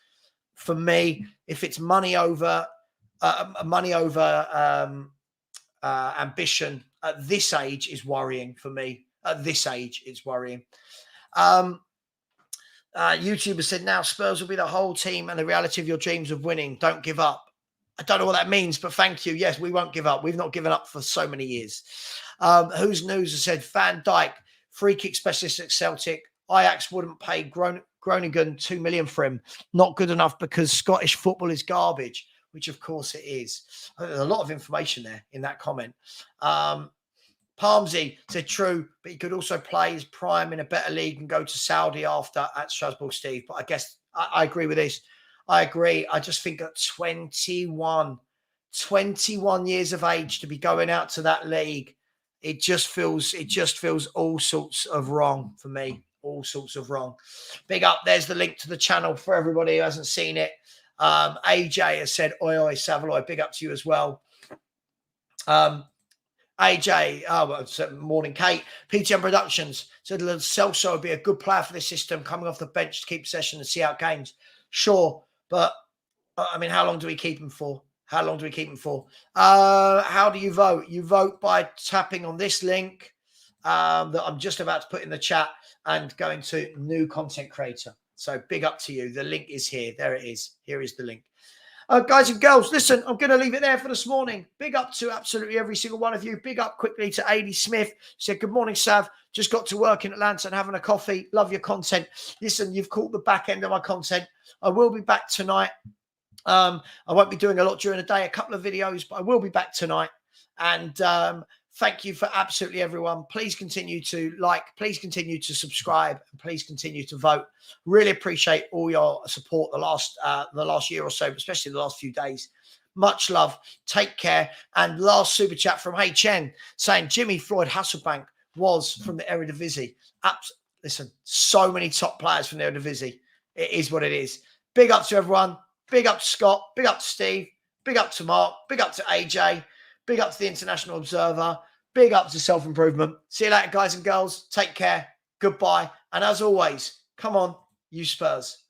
For me, if it's money over ambition at this age is worrying for me. At this age, it's worrying. YouTuber said, now Spurs will be the whole team and the reality of your dreams of winning. Don't give up. I don't know what that means, but thank you. Yes, we won't give up. We've not given up for so many years. Who's News has said, Van Dijk, free kick specialist at Celtic. Ajax wouldn't pay Groningen 2 million for him. Not good enough because Scottish football is garbage, which of course it is. There's a lot of information there in that comment. Palmsy said true, but he could also play his prime in a better league and go to Saudi after at Strasbourg, Steve. But I guess I agree with this. I agree. I just think at 21 years of age to be going out to that league, it just feels all sorts of wrong for me. All sorts of wrong. Big up. There's the link to the channel for everybody who hasn't seen it. AJ has said, oi, oi, Savaloy. Big up to you as well. AJ, morning, Kate. PTM Productions said Lo Celso would be a good player for this system, coming off the bench to keep possession and see out games. Sure, but I mean, how long do we keep him for? How long do we keep him for? How do you vote? You vote by tapping on this link that I'm just about to put in the chat and going to new content creator. So big up to you. The link is here. There it is. Here is the link. Guys and girls, listen, I'm going to leave it there for this morning. Big up to absolutely every single one of you. Big up quickly to AD Smith. Said, good morning, Sav. Just got to work in Atlanta and having a coffee. Love your content. Listen, you've caught the back end of my content. I will be back tonight. I won't be doing a lot during the day, a couple of videos, but I will be back tonight. And thank you for absolutely everyone. Please continue to like, please continue to subscribe, and please continue to vote. Really appreciate all your support the last year or so, especially the last few days. Much love. Take care. And last super chat from Hey Chen saying Jimmy Floyd Hasselbank was from the Eredivisie. Listen, so many top players from the Eredivisie. It is what it is. Big up to everyone. Big up to Scott. Big up to Steve. Big up to Mark. Big up to AJ. Big up to the International Observer. Big up to Self-Improvement. See you later, guys and girls. Take care. Goodbye. And as always, come on, you Spurs.